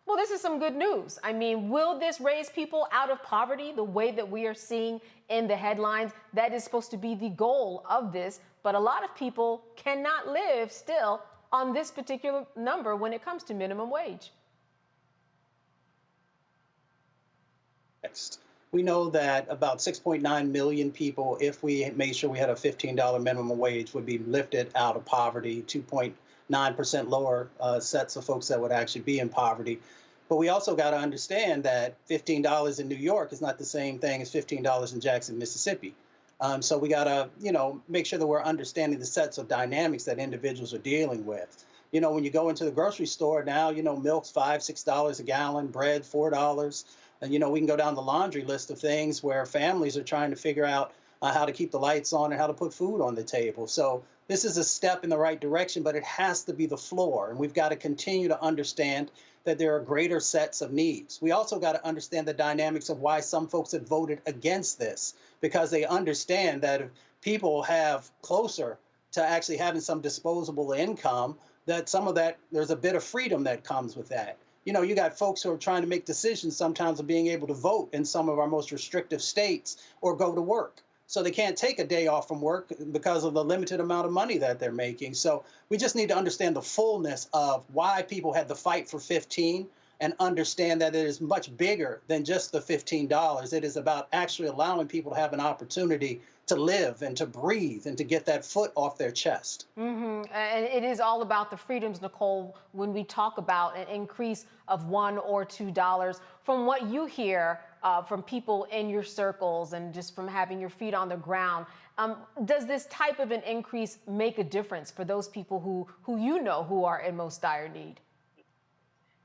well, this is some good news. I mean, will this raise people out of poverty the way that we are seeing in the headlines? That is supposed to be the goal of this, but a lot of people cannot live still on this particular number when it comes to minimum wage. We know that about 6.9 million people, if we made sure we had a $15 minimum wage, would be lifted out of poverty, 2.9% lower sets of folks that would actually be in poverty. But we also got to understand that $15 in New York is not the same thing as $15 in Jackson, Mississippi. So we got to, make sure that we're understanding the sets of dynamics that individuals are dealing with. When you go into the grocery store now, milk's $5, $6 a gallon, bread $4. And, we can go down the laundry list of things where families are trying to figure out how to keep the lights on and how to put food on the table. So this is a step in the right direction, but it has to be the floor. And we've got to continue to understand that there are greater sets of needs. We also got to understand the dynamics of why some folks have voted against this, because they understand that if people have closer to actually having some disposable income, that some of that, there's a bit of freedom that comes with that. You got folks who are trying to make decisions sometimes of being able to vote in some of our most restrictive states or go to work. So they can't take a day off from work because of the limited amount of money that they're making. So we just need to understand the fullness of why people had the fight for 15 and understand that it is much bigger than just the $15. It is about actually allowing people to have an opportunity to live and to breathe and to get that foot off their chest. Mm-hmm. And it is all about the freedoms, Nicole, when we talk about an increase of $1 or $2. From what you hear from people in your circles and just from having your feet on the ground, does this type of an increase make a difference for those people who who are in most dire need?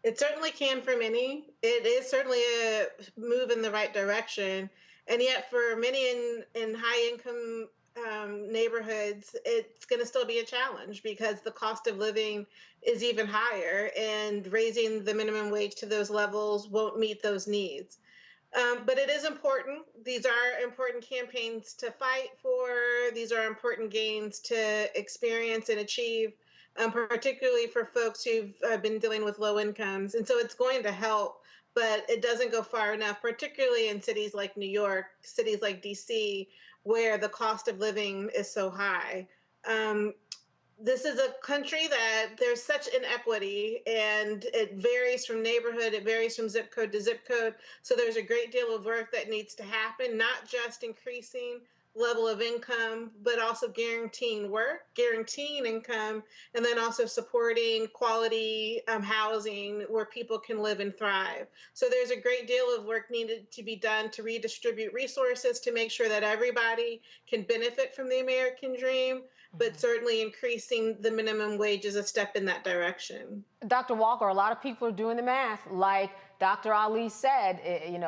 It certainly can for many. It is certainly a move in the right direction. And yet for many in high-income neighborhoods, it's going to still be a challenge because the cost of living is even higher, and raising the minimum wage to those levels won't meet those needs. But it is important. These are important campaigns to fight for. These are important gains to experience and achieve, particularly for folks who've been dealing with low incomes. And so it's going to help, but it doesn't go far enough, particularly in cities like New York, cities like DC, where the cost of living is so high. This is a country that there's such inequity, and it varies from neighborhood, it varies from zip code to zip code. So there's a great deal of work that needs to happen, not just increasing level of income, but also guaranteeing work, guaranteeing income, and then also supporting quality housing where people can live and thrive. So there's a great deal of work needed to be done to redistribute resources to make sure that everybody can benefit from the American dream, but certainly increasing the minimum wage is a step in that direction. Dr. Walker, a lot of people are doing the math. Like Dr. Ali said,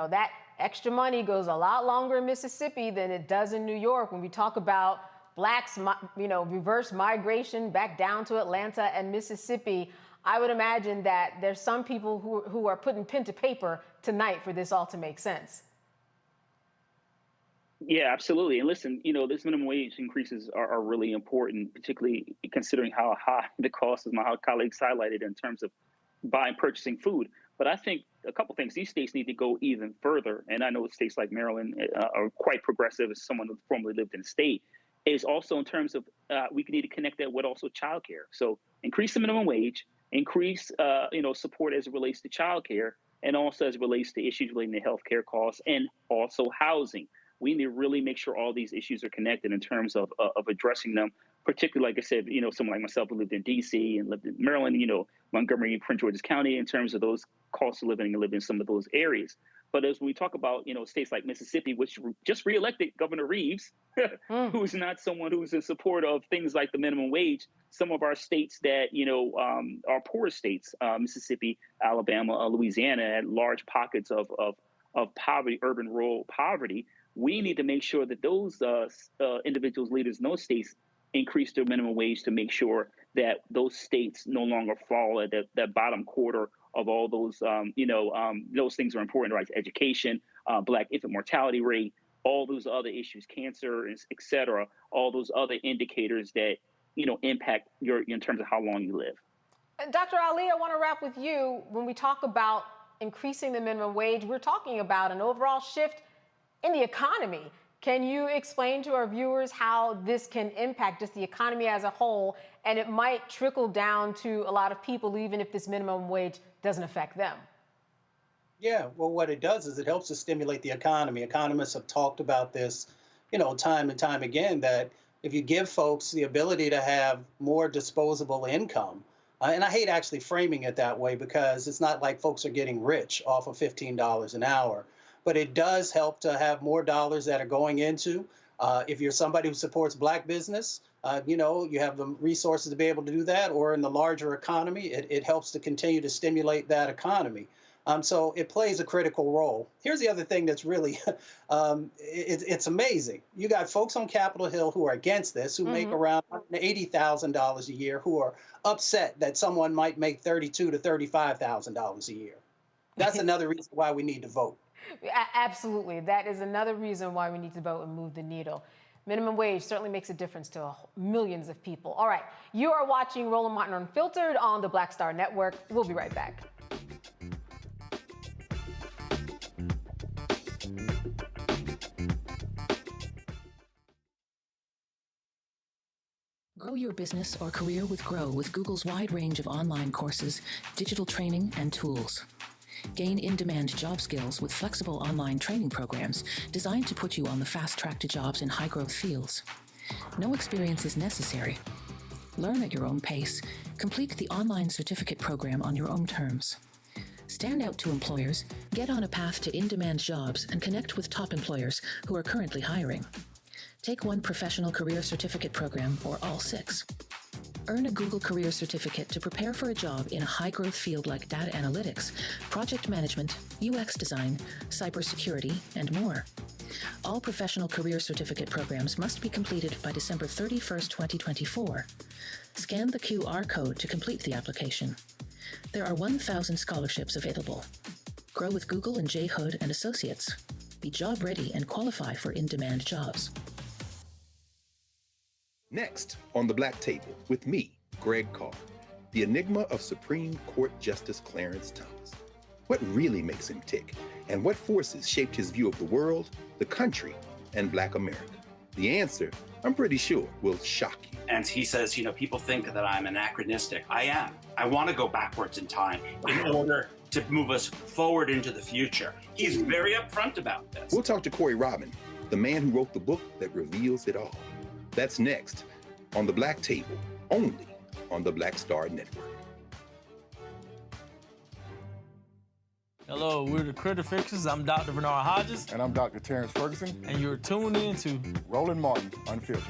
that extra money goes a lot longer in Mississippi than it does in New York. When we talk about blacks, reverse migration back down to Atlanta and Mississippi, I would imagine that there's some people who are putting pen to paper tonight for this all to make sense. Yeah, absolutely. And listen, this minimum wage increases are really important, particularly considering how high the cost, as my colleagues highlighted, in terms of purchasing food. But I think a couple things. These states need to go even further. And I know states like Maryland are quite progressive, as someone who formerly lived in the state, is also in terms of we need to connect that with also childcare. So increase the minimum wage, increase support as it relates to childcare, and also as it relates to issues relating to healthcare costs and also housing. We need to really make sure all these issues are connected in terms of addressing them. Particularly, like I said, someone like myself who lived in D.C. and lived in Maryland, Montgomery and Prince George's County, in terms of those costs of living and living in some of those areas. But as we talk about, states like Mississippi, which just reelected Governor Reeves, who's not someone who's in support of things like the minimum wage. Some of our states that, are poor states, Mississippi, Alabama, Louisiana, had large pockets of poverty, urban rural poverty. We need to make sure that those individuals, leaders in those states, increase their minimum wage to make sure that those states no longer fall at that bottom quarter of all those, those things are important, right? Education, Black infant mortality rate, all those other issues, cancer, et cetera, all those other indicators that, impact in terms of how long you live. Dr. Ali, I want to wrap with you. When we talk about increasing the minimum wage, we're talking about an overall shift in the economy. Can you explain to our viewers how this can impact just the economy as a whole, and it might trickle down to a lot of people even if this minimum wage doesn't affect them? Yeah, well, what it does is it helps to stimulate the economy. Economists have talked about this, time and time again, that if you give folks the ability to have more disposable income, and I hate actually framing it that way because it's not like folks are getting rich off of $15 an hour, but it does help to have more dollars that are going into, if you're somebody who supports Black business, you have the resources to be able to do that, or in the larger economy, it helps to continue to stimulate that economy. So it plays a critical role. Here's the other thing that's really, it's amazing. You got folks on Capitol Hill who are against this, who make around $80,000 a year, who are upset that someone might make $32,000 to $35,000 a year. That's another reason why we need to vote. Absolutely. That is another reason why we need to vote and move the needle. Minimum wage certainly makes a difference to millions of people. All right. You are watching Roland Martin Unfiltered on the Black Star Network. We'll be right back. Grow your business or career with Grow with Google's wide range of online courses, digital training, and tools. Gain in-demand job skills with flexible online training programs designed to put you on the fast track to jobs in high-growth fields. No experience is necessary. Learn at your own pace. Complete the online certificate program on your own terms. Stand out to employers, get on a path to in-demand jobs, and connect with top employers who are currently hiring. Take one professional career certificate program or all 6. Earn a Google Career Certificate to prepare for a job in a high-growth field like data analytics, project management, UX design, cybersecurity, and more. All professional career certificate programs must be completed by December 31st, 2024. Scan the QR code to complete the application. There are 1,000 scholarships available. Grow with Google and J. Hood and Associates. Be job ready and qualify for in-demand jobs. Next on the Black Table with me, Greg Carr, the enigma of Supreme Court Justice Clarence Thomas. What really makes him tick, and what forces shaped his view of the world, the country, and Black America? The answer, I'm pretty sure, will shock you. And he says, people think that I'm anachronistic. I am. I want to go backwards in time in order to move us forward into the future. He's very upfront about this. We'll talk to Corey Robin, the man who wrote the book that reveals it all. That's next on the Black Table, only on the Black Star Network. Hello, we're the Critter Fixers. I'm Dr. Bernard Hodges. And I'm Dr. Terrence Ferguson. And you're tuned in to Roland Martin Unfiltered.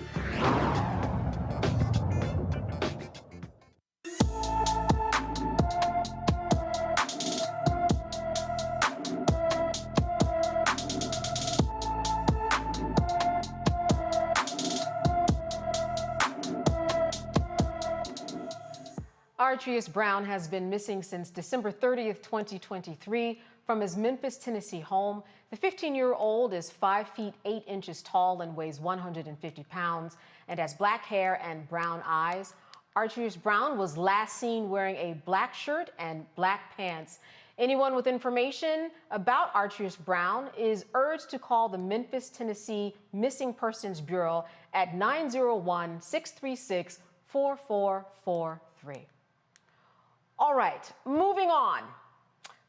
Artrius Brown has been missing since December 30th, 2023 from his Memphis, Tennessee home. The 15-year-old is 5 feet 8 inches tall and weighs 150 pounds and has black hair and brown eyes. Artrius Brown was last seen wearing a black shirt and black pants. Anyone with information about Artrius Brown is urged to call the Memphis, Tennessee Missing Persons Bureau at 901-636-4443. All right, moving on.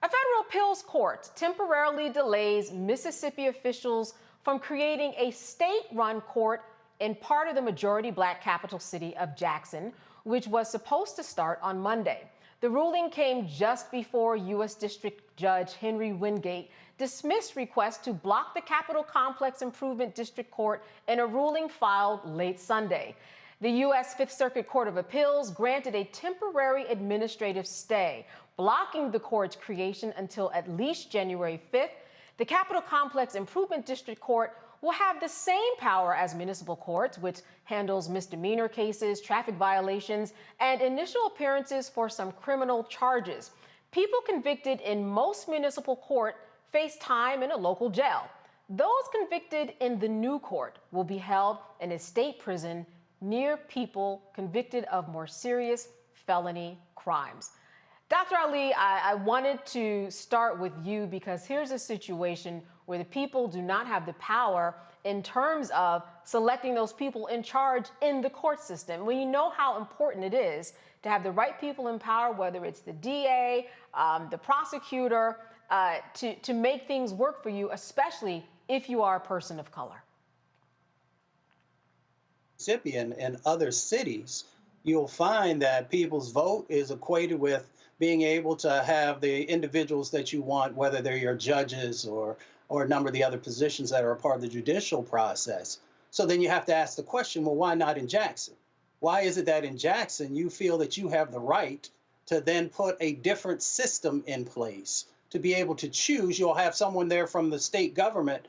A federal appeals court temporarily delays Mississippi officials' from creating a state-run court in part of the majority Black capital city of Jackson, which was supposed to start on Monday. The ruling came just before U.S. District Judge Henry Wingate dismissed requests to block the Capitol Complex Improvement District Court in a ruling filed late Sunday. The U.S. Fifth Circuit Court of Appeals granted a temporary administrative stay, blocking the court's creation until at least January 5th. The Capitol Complex Improvement District Court will have the same power as municipal courts, which handles misdemeanor cases, traffic violations, and initial appearances for some criminal charges. People convicted in most municipal court face time in a local jail. Those convicted in the new court will be held in a state prison near people convicted of more serious felony crimes. Dr. Ali, I wanted to start with you because here's a situation where the people do not have the power in terms of selecting those people in charge in the court system. When you know how important it is to have the right people in power, whether it's the DA, the prosecutor, to make things work for you, especially if you are a person of color. Mississippi and other cities, you'll find that people's vote is equated with being able to have the individuals that you want, whether they're your judges or a number of the other positions that are a part of the judicial process. So then you have to ask the question, well, why not in Jackson? Why is it that in Jackson you feel that you have the right to then put a different system in place to be able to choose? You'll have someone there from the state government,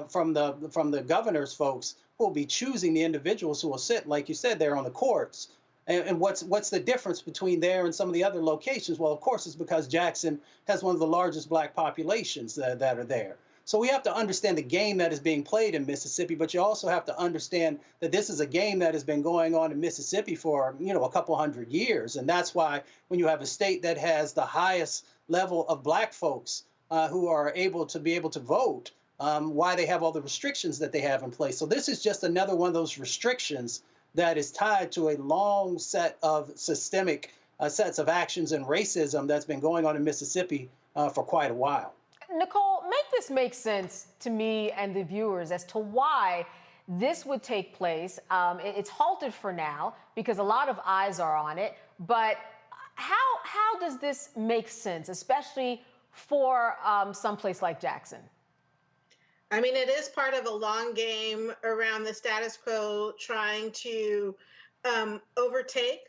from the governor's folks, who will be choosing the individuals who will sit, like you said, there on the courts. And what's the difference between there and some of the other locations? Well, of course, it's because Jackson has one of the largest Black populations that are there. So we have to understand the game that is being played in Mississippi, but you also have to understand that this is a game that has been going on in Mississippi for, a couple hundred years. And that's why when you have a state that has the highest level of Black folks who are able to vote, why they have all the restrictions that they have in place. So this is just another one of those restrictions that is tied to a long set of systemic sets of actions and racism that's been going on in Mississippi for quite a while. Nicole, make this make sense to me and the viewers as to why this would take place. It's halted for now because a lot of eyes are on it, but how does this make sense, especially for someplace like Jackson? I mean, it is part of a long game around the status quo trying to overtake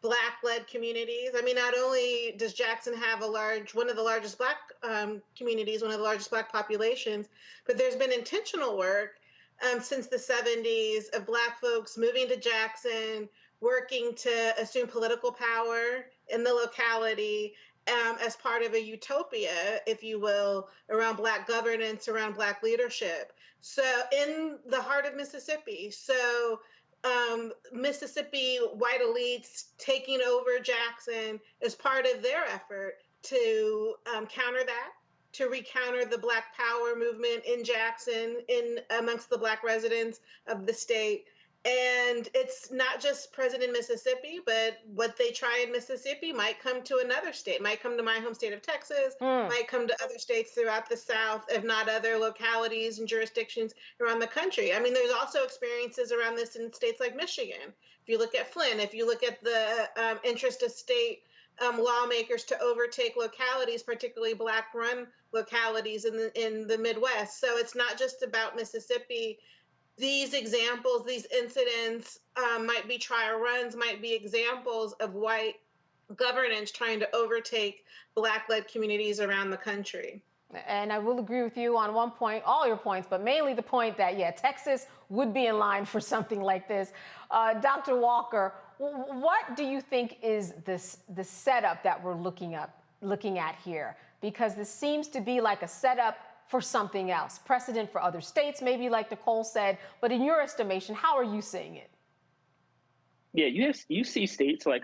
Black-led communities. I mean, not only does Jackson have one of the largest Black communities, one of the largest Black populations, but there's been intentional work since the 70s of Black folks moving to Jackson, working to assume political power in the locality, as part of a utopia, if you will, around Black governance, around Black leadership. So in the heart of Mississippi. So Mississippi white elites taking over Jackson is part of their effort to counter that, to recounter the Black power movement in Jackson, amongst the Black residents of the state. And it's not just present in Mississippi, but what they try in Mississippi might come to another state, might come to my home state of Texas, might come to other states throughout the South, if not other localities and jurisdictions around the country. I mean, there's also experiences around this in states like Michigan. If you look at Flint, if you look at the interest of state lawmakers to overtake localities, particularly Black-run localities in the Midwest. So it's not just about Mississippi. These examples, these incidents might be trial runs, might be examples of white governance trying to overtake Black-led communities around the country. And I will agree with you on one point, all your points, but mainly the point that, Texas would be in line for something like this. Dr. Walker, what do you think is the setup that we're looking at here? Because this seems to be like a setup for something else, precedent for other states, maybe like Nicole said, but in your estimation, how are you seeing it? Yeah, you see states like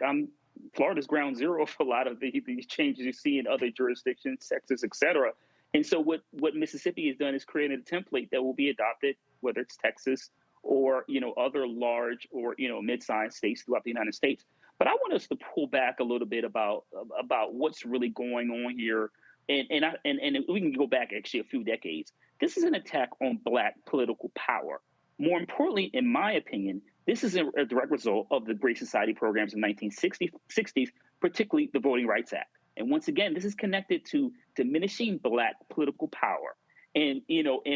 Florida's ground zero for a lot of these changes you see in other jurisdictions, Texas, et cetera. And so what Mississippi has done is created a template that will be adopted, whether it's Texas or, other large or, mid-sized states throughout the United States. But I want us to pull back a little bit about what's really going on here and we can go back actually a few decades. This is an attack on Black political power. More importantly, in my opinion, this is a direct result of the Great Society programs in the 1960s, particularly the Voting Rights Act. And once again, this is connected to diminishing Black political power in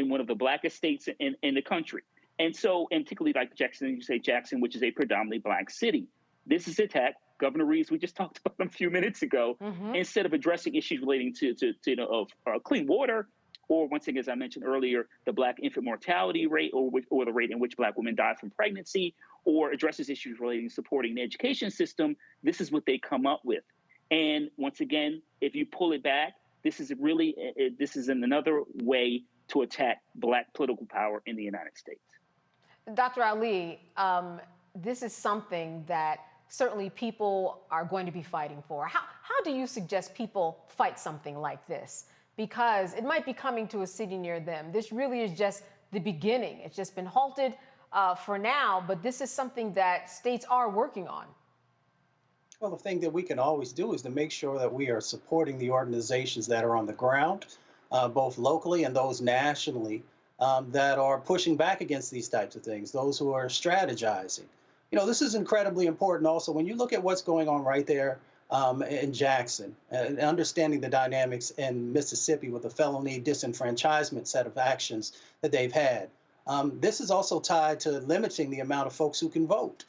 one of the blackest states in the country. And so, and particularly like Jackson, which is a predominantly Black city. This is attack. Governor Reeves, we just talked about him a few minutes ago, instead of addressing issues relating to clean water, or once again, as I mentioned earlier, the Black infant mortality rate, or the rate in which Black women die from pregnancy, or addresses issues relating to supporting the education system, this is what they come up with. And once again, if you pull it back, this is another way to attack Black political power in the United States. Dr. Ali, this is something that certainly people are going to be fighting for. How do you suggest people fight something like this? Because it might be coming to a city near them. This really is just the beginning. It's just been halted for now, but this is something that states are working on. Well, the thing that we can always do is to make sure that we are supporting the organizations that are on the ground, both locally and those nationally, that are pushing back against these types of things, those who are strategizing. This is incredibly important also when you look at what's going on right there in Jackson, and understanding the dynamics in Mississippi with the felony disenfranchisement set of actions that they've had. This is also tied to limiting the amount of folks who can vote.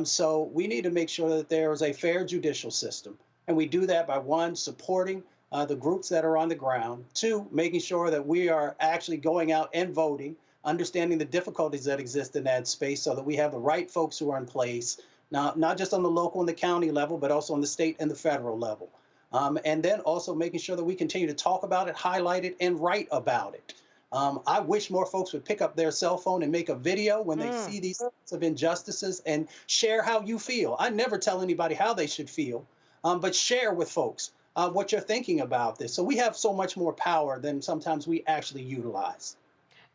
So we need to make sure that there is a fair judicial system. And we do that by, one, supporting the groups that are on the ground, two, making sure that we are actually going out and voting, understanding the difficulties that exist in that space so that we have the right folks who are in place, not just on the local and the county level, but also on the state and the federal level. And then also making sure that we continue to talk about it, highlight it, and write about it. I wish more folks would pick up their cell phone and make a video when they see these sorts of injustices and share how you feel. I never tell anybody how they should feel, but share with folks what you're thinking about this. So we have so much more power than sometimes we actually utilize.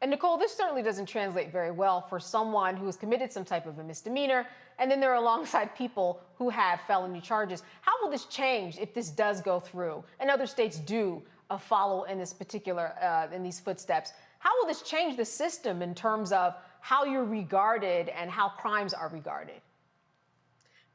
And Nicole, this certainly doesn't translate very well for someone who has committed some type of a misdemeanor, and then they're alongside people who have felony charges. How will this change if this does go through and other states do follow in this particular, in these footsteps? How will this change the system in terms of how you're regarded and how crimes are regarded?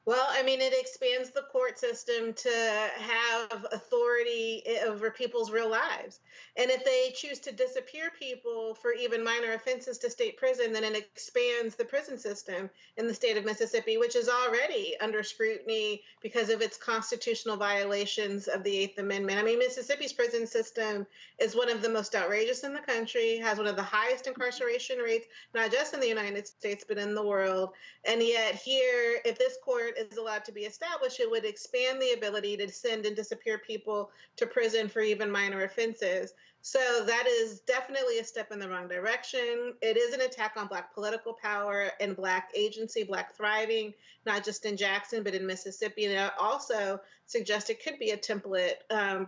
Well, I mean, it expands the court system to have authority over people's real lives. And if they choose to disappear people for even minor offenses to state prison, then it expands the prison system in the state of Mississippi, which is already under scrutiny because of its constitutional violations of the Eighth Amendment. I mean, Mississippi's prison system is one of the most outrageous in the country, has one of the highest incarceration rates, not just in the United States, but in the world. And yet here, if this court is allowed to be established, it would expand the ability to send and disappear people to prison for even minor offenses. So that is definitely a step in the wrong direction. It is an attack on Black political power and Black agency, Black thriving, not just in Jackson, but in Mississippi. And it also suggests it could be a template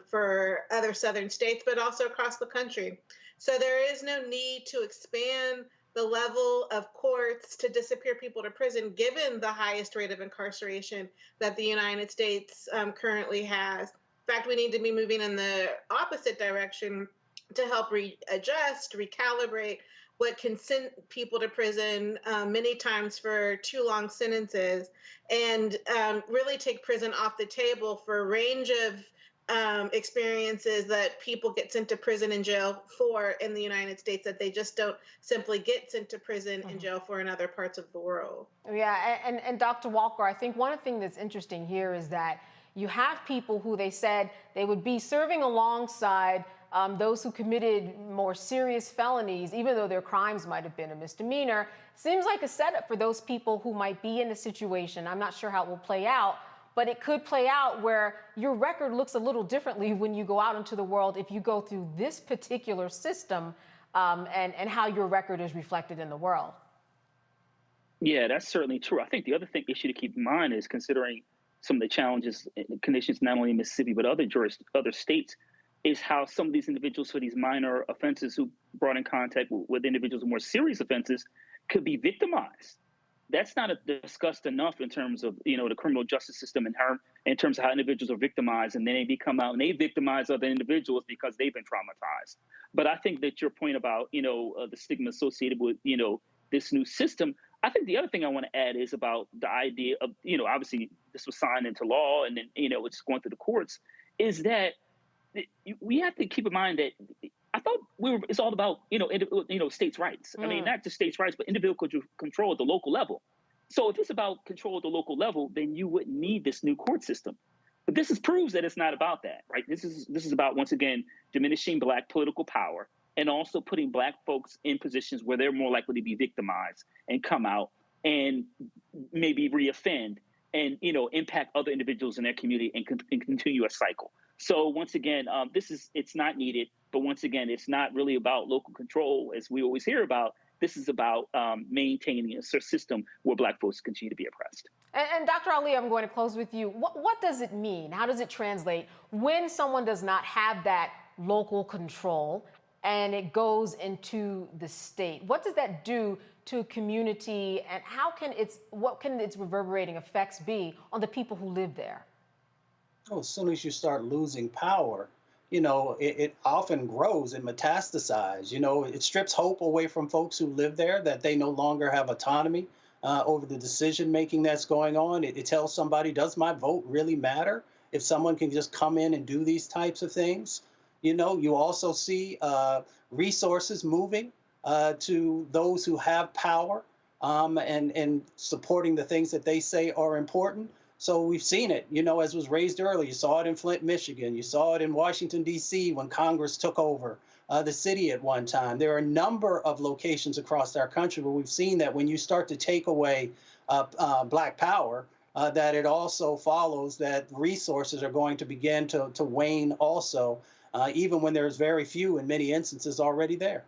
for other Southern states, but also across the country. So there is no need to expand the level of courts to disappear people to prison, given the highest rate of incarceration that the United States currently has. In fact, we need to be moving in the opposite direction to help readjust, recalibrate what can send people to prison many times for too long sentences, and really take prison off the table for a range of experiences that people get sent to prison and jail for in the United States that they just don't simply get sent to prison and jail for in other parts of the world. Yeah, and Dr. Walker, I think one of the things that's interesting here is that you have people who they said they would be serving alongside those who committed more serious felonies, even though their crimes might have been a misdemeanor. Seems like a setup for those people who might be in a situation. I'm not sure how it will play out, but it could play out where your record looks a little differently when you go out into the world if you go through this particular system and how your record is reflected in the world. Yeah, that's certainly true. I think the other issue to keep in mind is considering some of the challenges and conditions not only in Mississippi but other states, is how some of these individuals for these minor offenses who brought in contact with individuals with more serious offenses could be victimized. That's not discussed enough in terms of the criminal justice system in terms of how individuals are victimized, and then they come out and they victimize other individuals because they've been traumatized. But I think that your point about, the stigma associated with, this new system, I think the other thing I want to add is about the idea of, obviously this was signed into law and then, it's going through the courts, is that we have to keep in mind that I thought it's all about, states' rights. I mean, not just states' rights, but individual control at the local level. So if it's about control at the local level, then you wouldn't need this new court system. But this proves that it's not about that, right? This is about, once again, diminishing Black political power and also putting Black folks in positions where they're more likely to be victimized and come out and maybe reoffend and, impact other individuals in their community and continue a cycle. So once again, it's not needed, but once again, it's not really about local control as we always hear about. This is about maintaining a system where Black folks continue to be oppressed. And Dr. Ali, I'm going to close with you. What does it mean? How does it translate when someone does not have that local control and it goes into the state? What does that do to a community, and what can its reverberating effects be on the people who live there? Oh, as soon as you start losing power, it often grows and metastasizes. It strips hope away from folks who live there, that they no longer have autonomy over the decision making that's going on. It tells somebody, does my vote really matter if someone can just come in and do these types of things? You also see resources moving to those who have power and supporting the things that they say are important. So we've seen it, as was raised earlier. You saw it in Flint, Michigan. You saw it in Washington, D.C. when Congress took over the city at one time. There are a number of locations across our country where we've seen that when you start to take away Black power, that it also follows that resources are going to begin to wane also, even when there's very few in many instances already there.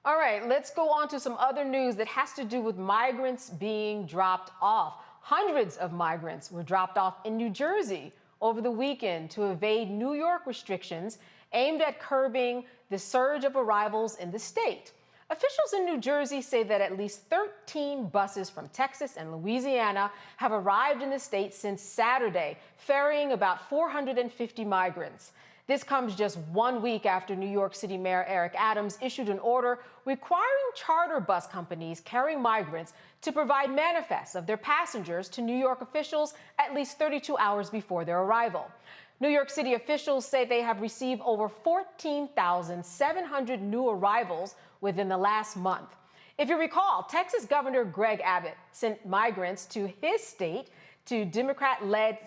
All right, let's go on to some other news that has to do with migrants being dropped off. Hundreds of migrants were dropped off in New Jersey over the weekend to evade New York restrictions aimed at curbing the surge of arrivals in the state. Officials in New Jersey say that at least 13 buses from Texas and Louisiana have arrived in the state since Saturday, ferrying about 450 migrants. This comes just 1 week after New York City Mayor Eric Adams issued an order requiring charter bus companies carrying migrants to provide manifests of their passengers to New York officials at least 32 hours before their arrival. New York City officials say they have received over 14,700 new arrivals within the last month. If you recall, Texas Governor Greg Abbott sent migrants to his state to Democrat-led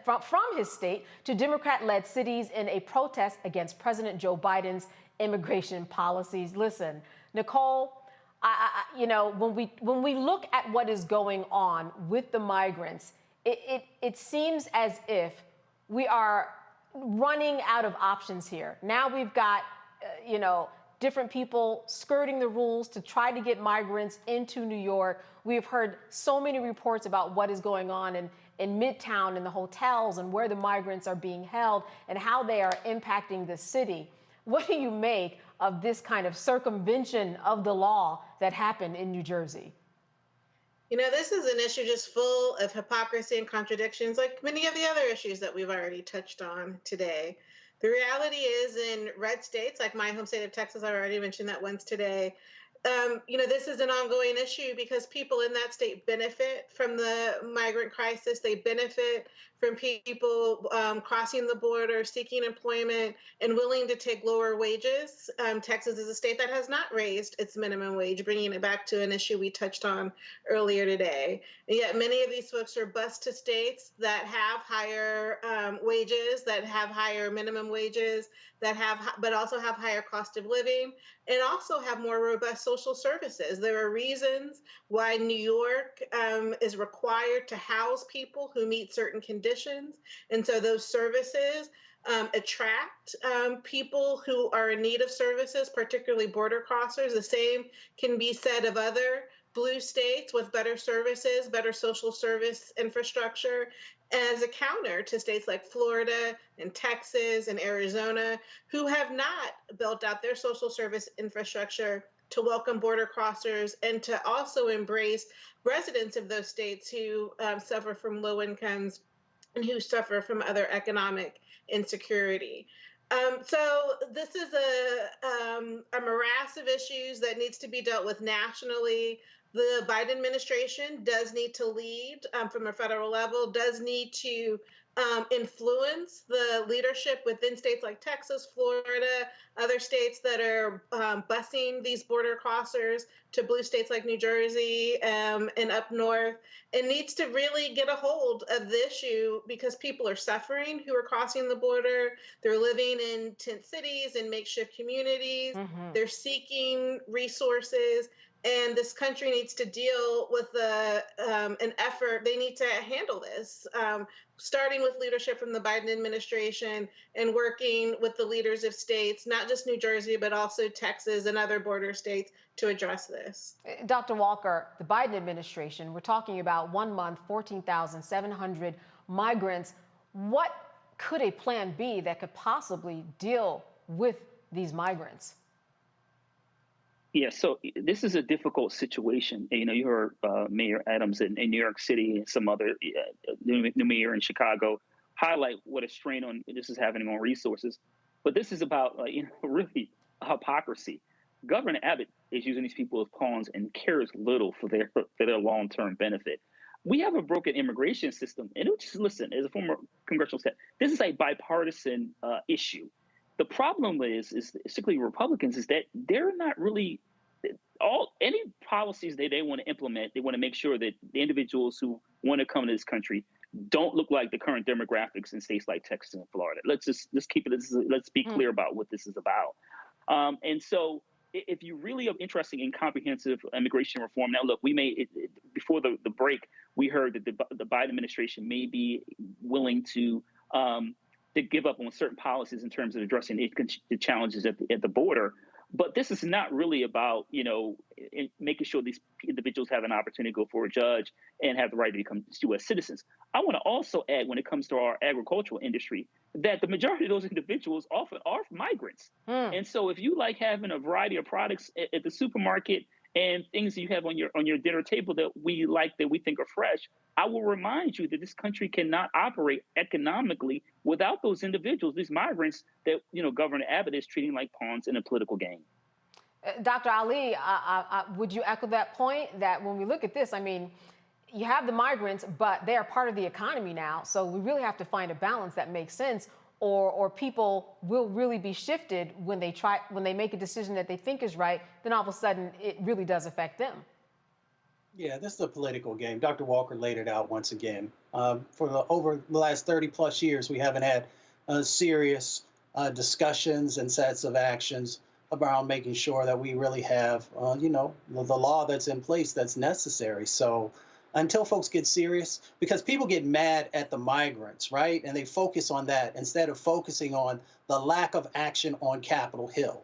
from his state to Democrat-led cities in a protest against President Joe Biden's immigration policies. Listen, Nicole, when we look at what is going on with the migrants, it seems as if we are running out of options here. Now we've got, different people skirting the rules to try to get migrants into New York. We've heard so many reports about what is going on in Midtown, in the hotels, and where the migrants are being held and how they are impacting the city. What do you make of this kind of circumvention of the law that happened in New Jersey? This is an issue just full of hypocrisy and contradictions, like many of the other issues that we've already touched on today. The reality is, in red states, like my home state of Texas, I already mentioned that once today, this is an ongoing issue because people in that state benefit from the migrant crisis. They benefit from people crossing the border, seeking employment, and willing to take lower wages. Texas is a state that has not raised its minimum wage, bringing it back to an issue we touched on earlier today. And yet many of these folks are bused to states that have higher wages, that have higher minimum wages, but also have higher cost of living, and also have more robust social services. There are reasons why New York is required to house people who meet certain conditions. And so those services attract people who are in need of services, particularly border crossers. The same can be said of other blue states with better services, better social service infrastructure, as a counter to states like Florida and Texas and Arizona, who have not built out their social service infrastructure to welcome border crossers and to also embrace residents of those states who suffer from low incomes and who suffer from other economic insecurity. So this is a morass of issues that needs to be dealt with nationally. The Biden administration does need to lead from a federal level, does need to influence the leadership within states like Texas, Florida, other states that are busing these border crossers to blue states like New Jersey and up north. It needs to really get a hold of the issue because people are suffering who are crossing the border. They're living in tent cities and makeshift communities. They're seeking resources. And this country needs to deal with an effort. They need to handle this, starting with leadership from the Biden administration and working with the leaders of states, not just New Jersey, but also Texas and other border states to address this. Dr. Walker, the Biden administration, we're talking about 1 month, 14,700 migrants. What could a plan be that could possibly deal with these migrants? Yeah, so this is a difficult situation. You know, you heard Mayor Adams in New York City and some other new mayor in Chicago highlight what a strain on this is having on resources. But this is about, really hypocrisy. Governor Abbott is using these people as pawns and cares little for their long-term benefit. We have a broken immigration system. And listen, as a former congressional staff, this is a bipartisan issue. The problem is particularly Republicans, is that they're not really any policies that they want to implement. They want to make sure that the individuals who want to come to this country don't look like the current demographics in states like Texas and Florida. Let's keep it. Let's be clear about what this is about. And so, if you really are interested in comprehensive immigration reform, now look, we may before the break, we heard that the Biden administration may be willing to give up on certain policies in terms of addressing the challenges at the border. But this is not really about, making sure these individuals have an opportunity to go for a judge and have the right to become U.S. citizens. I want to also add, when it comes to our agricultural industry, that the majority of those individuals often are migrants. And so if you like having a variety of products at the supermarket and things that you have on your dinner table that we like, that we think are fresh, I will remind you that this country cannot operate economically without those individuals, these migrants that Governor Abbott is treating like pawns in a political game. Dr. Ali, would you echo that point, that when we look at this, I mean, you have the migrants, but they are part of the economy now, so we really have to find a balance that makes sense, or people will really be shifted when they make a decision that they think is right, then all of a sudden it really does affect them. Yeah, this is a political game. Dr. Walker laid it out once again. Over the last 30 plus years, we haven't had serious discussions and sets of actions around making sure that we really have, the law that's in place that's necessary. So until folks get serious, because people get mad at the migrants, right? And they focus on that instead of focusing on the lack of action on Capitol Hill.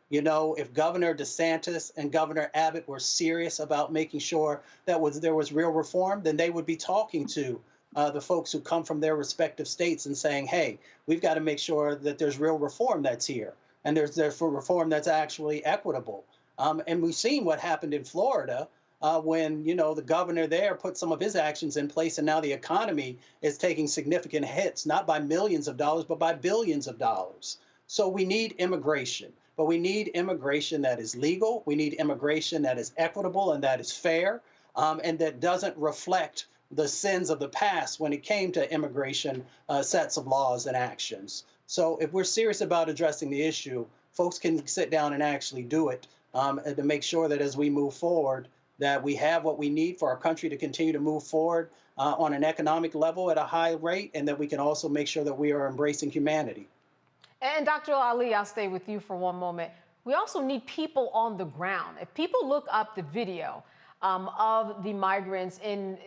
If Governor DeSantis and Governor Abbott were serious about making sure that there was real reform, then they would be talking to the folks who come from their respective states and saying, hey, we've got to make sure that there's real reform that's here. And there's reform that's actually equitable. And we've seen what happened in Florida when, the governor there put some of his actions in place, and now the economy is taking significant hits, not by millions of dollars, but by billions of dollars. So we need immigration. But we need immigration that is legal. We need immigration that is equitable and that is fair, and that doesn't reflect the sins of the past when it came to immigration sets of laws and actions. So if we're serious about addressing the issue, folks can sit down and actually do it to make sure that as we move forward, that we have what we need for our country to continue to move forward on an economic level at a high rate, and that we can also make sure that we are embracing humanity. And Dr. Ali, I'll stay with you for one moment. We also need people on the ground. If people look up the video of the migrants in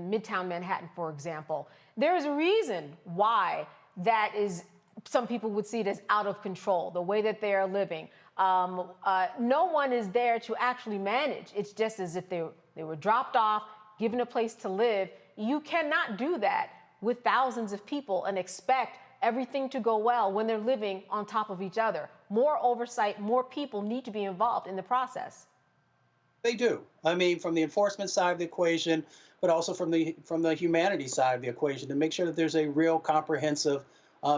Midtown Manhattan, for example, there is a reason why that is, some people would see it as out of control, the way that they are living. No one is there to actually manage. It's just as if they were dropped off, given a place to live. You cannot do that with thousands of people and expect everything to go well when they're living on top of each other. More oversight, more people need to be involved in the process. They do. I mean, from the enforcement side of the equation, but also from the humanities side of the equation to make sure that there's a real comprehensive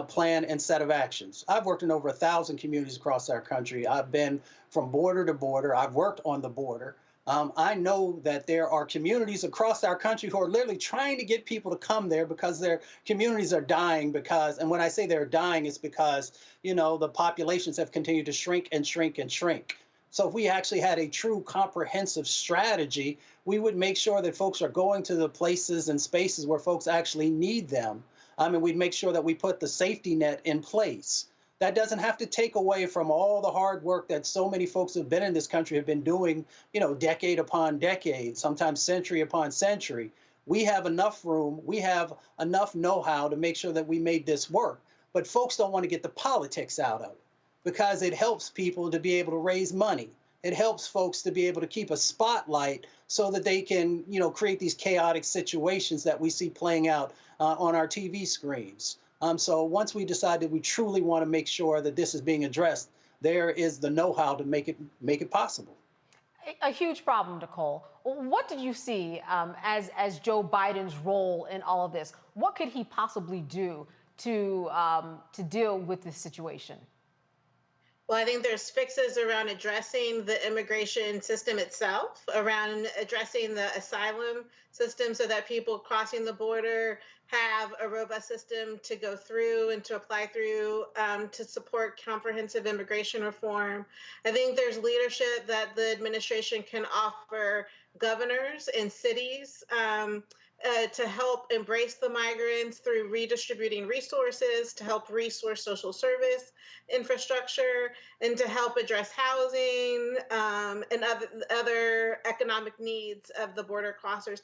plan and set of actions. I've worked in over 1,000 communities across our country. I've been from border to border. I've worked on the border. I know that there are communities across our country who are literally trying to get people to come there because their communities are dying because, and when I say they're dying, it's because, you know, the populations have continued to shrink and shrink and shrink. So if we actually had a true comprehensive strategy, we would make sure that folks are going to the places and spaces where folks actually need them. And we'd make sure that we put the safety net in place. That doesn't have to take away from all the hard work that so many folks who've been in this country have been doing, you know, decade upon decade, sometimes century upon century. We have enough room, we have enough know-how to make sure that we made this work. But folks don't want to get the politics out of it because it helps people to be able to raise money. It helps folks to be able to keep a spotlight so that they can, you know, create these chaotic situations that we see playing out on our TV screens. So once we decide that we truly want to make sure that this is being addressed, there is the know-how to make it possible. A huge problem, Nicole. What did you see as Joe Biden's role in all of this? What could he possibly do to deal with this situation? Well, I think there's fixes around addressing the immigration system itself, around addressing the asylum system so that people crossing the border have a robust system to go through and to apply through to support comprehensive immigration reform. I think there's leadership that the administration can offer governors and cities to help embrace the migrants through redistributing resources, to help resource social service infrastructure, and to help address housing and other economic needs of the border crossers.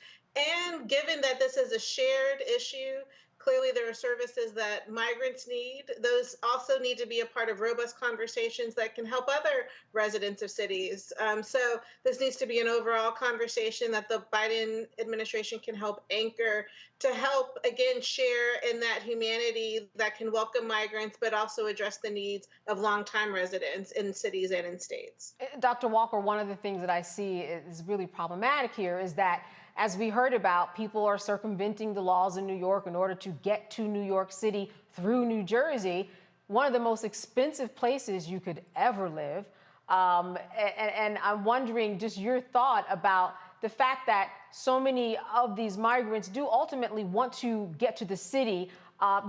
And given that this is a shared issue, clearly there are services that migrants need. Those also need to be a part of robust conversations that can help other residents of cities. So this needs to be an overall conversation that the Biden administration can help anchor to help, again, share in that humanity that can welcome migrants, but also address the needs of longtime residents in cities and in states. Dr. Walker, one of the things that I see is really problematic here is that, as we heard about, people are circumventing the laws in New York in order to get to New York City through New Jersey, one of the most expensive places you could ever live. And I'm wondering just your thought about the fact that so many of these migrants do ultimately want to get to the city,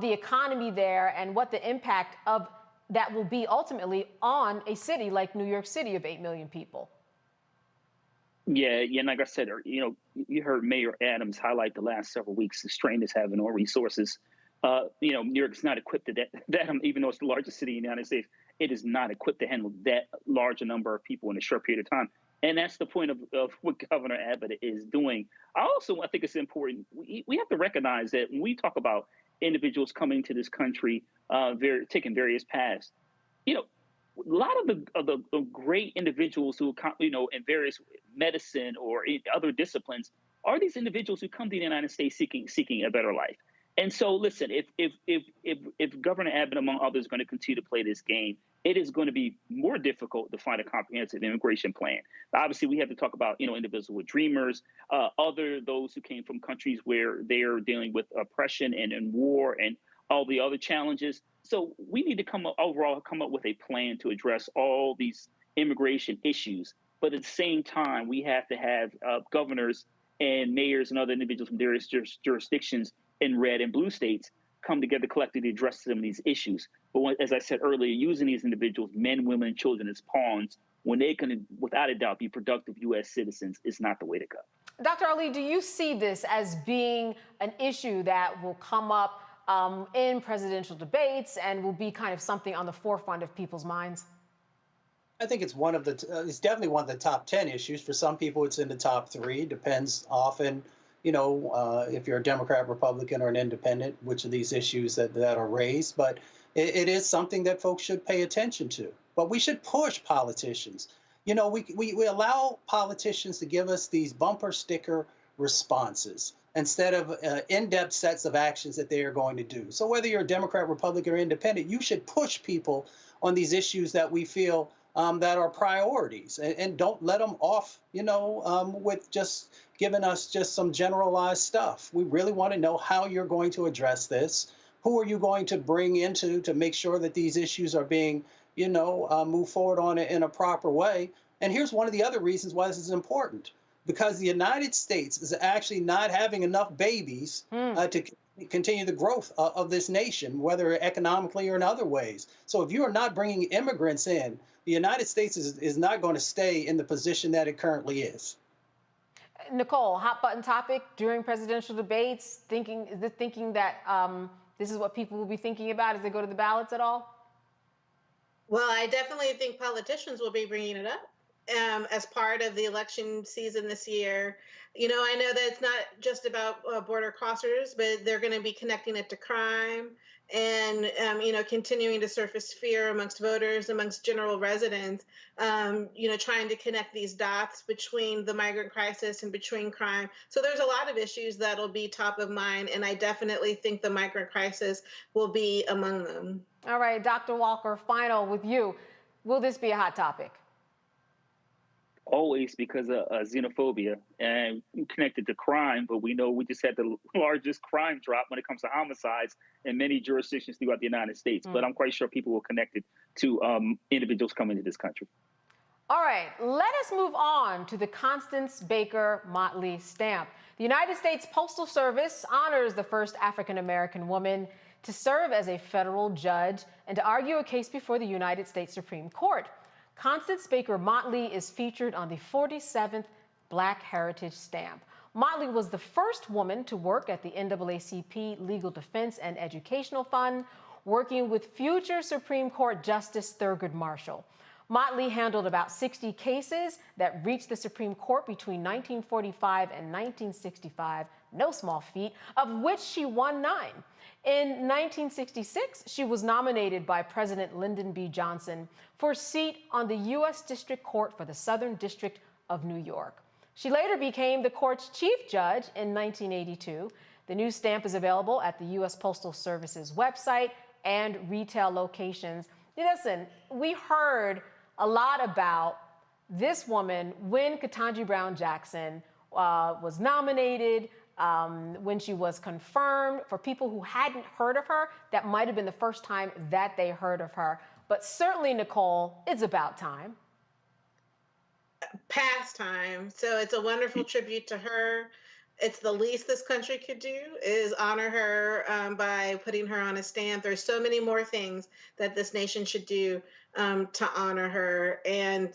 the economy there, and what the impact of that will be ultimately on a city like New York City of 8 million people. Yeah, like I said, you heard Mayor Adams highlight the last several weeks the strain is having on resources. New York's not equipped to that even though it's the largest city in the United States, it is not equipped to handle that large a number of people in a short period of time. And that's the point of what Governor Abbott is doing. I think it's important. We have to recognize that when we talk about individuals coming to this country, taking various paths, a lot of the great individuals who, in various medicine or in other disciplines are these individuals who come to the United States seeking a better life. And so, listen, if Governor Abbott, among others, is going to continue to play this game, it is going to be more difficult to find a comprehensive immigration plan. Obviously, we have to talk about, individuals with dreamers, those who came from countries where they are dealing with oppression and war and all the other challenges. So we need to come up with a plan to address all these immigration issues. But at the same time, we have to have governors and mayors and other individuals from various jurisdictions in red and blue states come together collectively to address some of these issues. But as I said earlier, using these individuals, men, women, and children, as pawns, when they can, without a doubt, be productive U.S. citizens, is not the way to go. Dr. Ali, do you see this as being an issue that will come up in presidential debates and will be kind of something on the forefront of people's minds? I think it's it's definitely one of the top 10 issues. For some people, it's in the top 3. Depends often, if you're a Democrat, Republican, or an independent, which of these issues that are raised. But it is something that folks should pay attention to. But we should push politicians. We allow politicians to give us these bumper sticker responses instead of in-depth sets of actions that they are going to do. So whether you're a Democrat, Republican, or independent, you should push people on these issues that we feel that are priorities, and don't let them off, with just giving us just some generalized stuff. We really want to know how you're going to address this. Who are you going to bring into to make sure that these issues are being, moved forward on it in a proper way? And here's one of the other reasons why this is important. Because the United States is actually not having enough babies to continue the growth of this nation, whether economically or in other ways. So if you are not bringing immigrants in, the United States is not going to stay in the position that it currently is. Nicole, hot button topic during presidential debates, thinking that this is what people will be thinking about as they go to the ballots at all? Well, I definitely think politicians will be bringing it up as part of the election season this year. I know that it's not just about border crossers, but they're going to be connecting it to crime and, continuing to surface fear amongst voters, amongst general residents, trying to connect these dots between the migrant crisis and between crime. So there's a lot of issues that'll be top of mind, and I definitely think the migrant crisis will be among them. All right, Dr. Walker, final with you. Will this be a hot topic? Always, because of xenophobia and connected to crime. But we know we just had the largest crime drop when it comes to homicides in many jurisdictions throughout the United States. But I'm quite sure people will connect it to individuals coming to this country. All right, let us move on to the Constance Baker Motley stamp. The United States Postal Service honors the first African-American woman to serve as a federal judge and to argue a case before the United States Supreme Court. Constance Baker Motley is featured on the 47th Black Heritage Stamp. Motley was the first woman to work at the NAACP Legal Defense and Educational Fund, working with future Supreme Court Justice Thurgood Marshall. Motley handled about 60 cases that reached the Supreme Court between 1945 and 1965, no small feat, of which she won 9. In 1966, she was nominated by President Lyndon B. Johnson for a seat on the U.S. District Court for the Southern District of New York. She later became the court's chief judge in 1982. The new stamp is available at the U.S. Postal Service's website and retail locations. Listen, we heard a lot about this woman when Ketanji Brown Jackson was nominated, when she was confirmed. For people who hadn't heard of her, that might have been the first time that they heard of her. But certainly, Nicole, it's about time. Past time. So it's a wonderful tribute to her. It's the least this country could do is honor her by putting her on a stamp. There's so many more things that this nation should do to honor her. And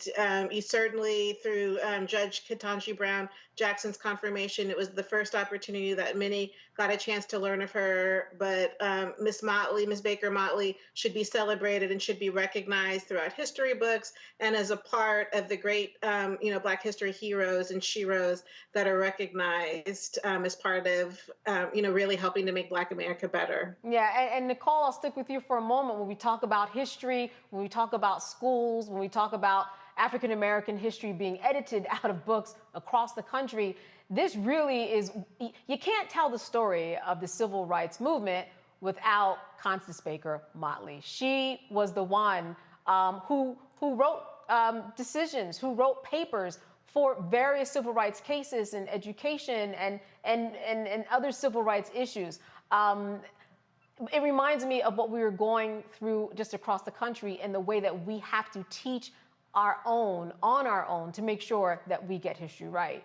you certainly, through Judge Ketanji Brown Jackson's confirmation, it was the first opportunity that many got a chance to learn of her. But Miss Baker Motley should be celebrated and should be recognized throughout history books and as a part of the great, Black history heroes and sheroes that are recognized as part of, really helping to make Black America better. Yeah, and Nicole, I'll stick with you for a moment. When we talk about history, when we talk about schools, when we talk about African-American history being edited out of books across the country, this really is, you can't tell the story of the civil rights movement without Constance Baker Motley. She was the one who wrote decisions, who wrote papers for various civil rights cases in education and other civil rights issues. It reminds me of what we were going through just across the country and the way that we have to teach on our own to make sure that we get history right.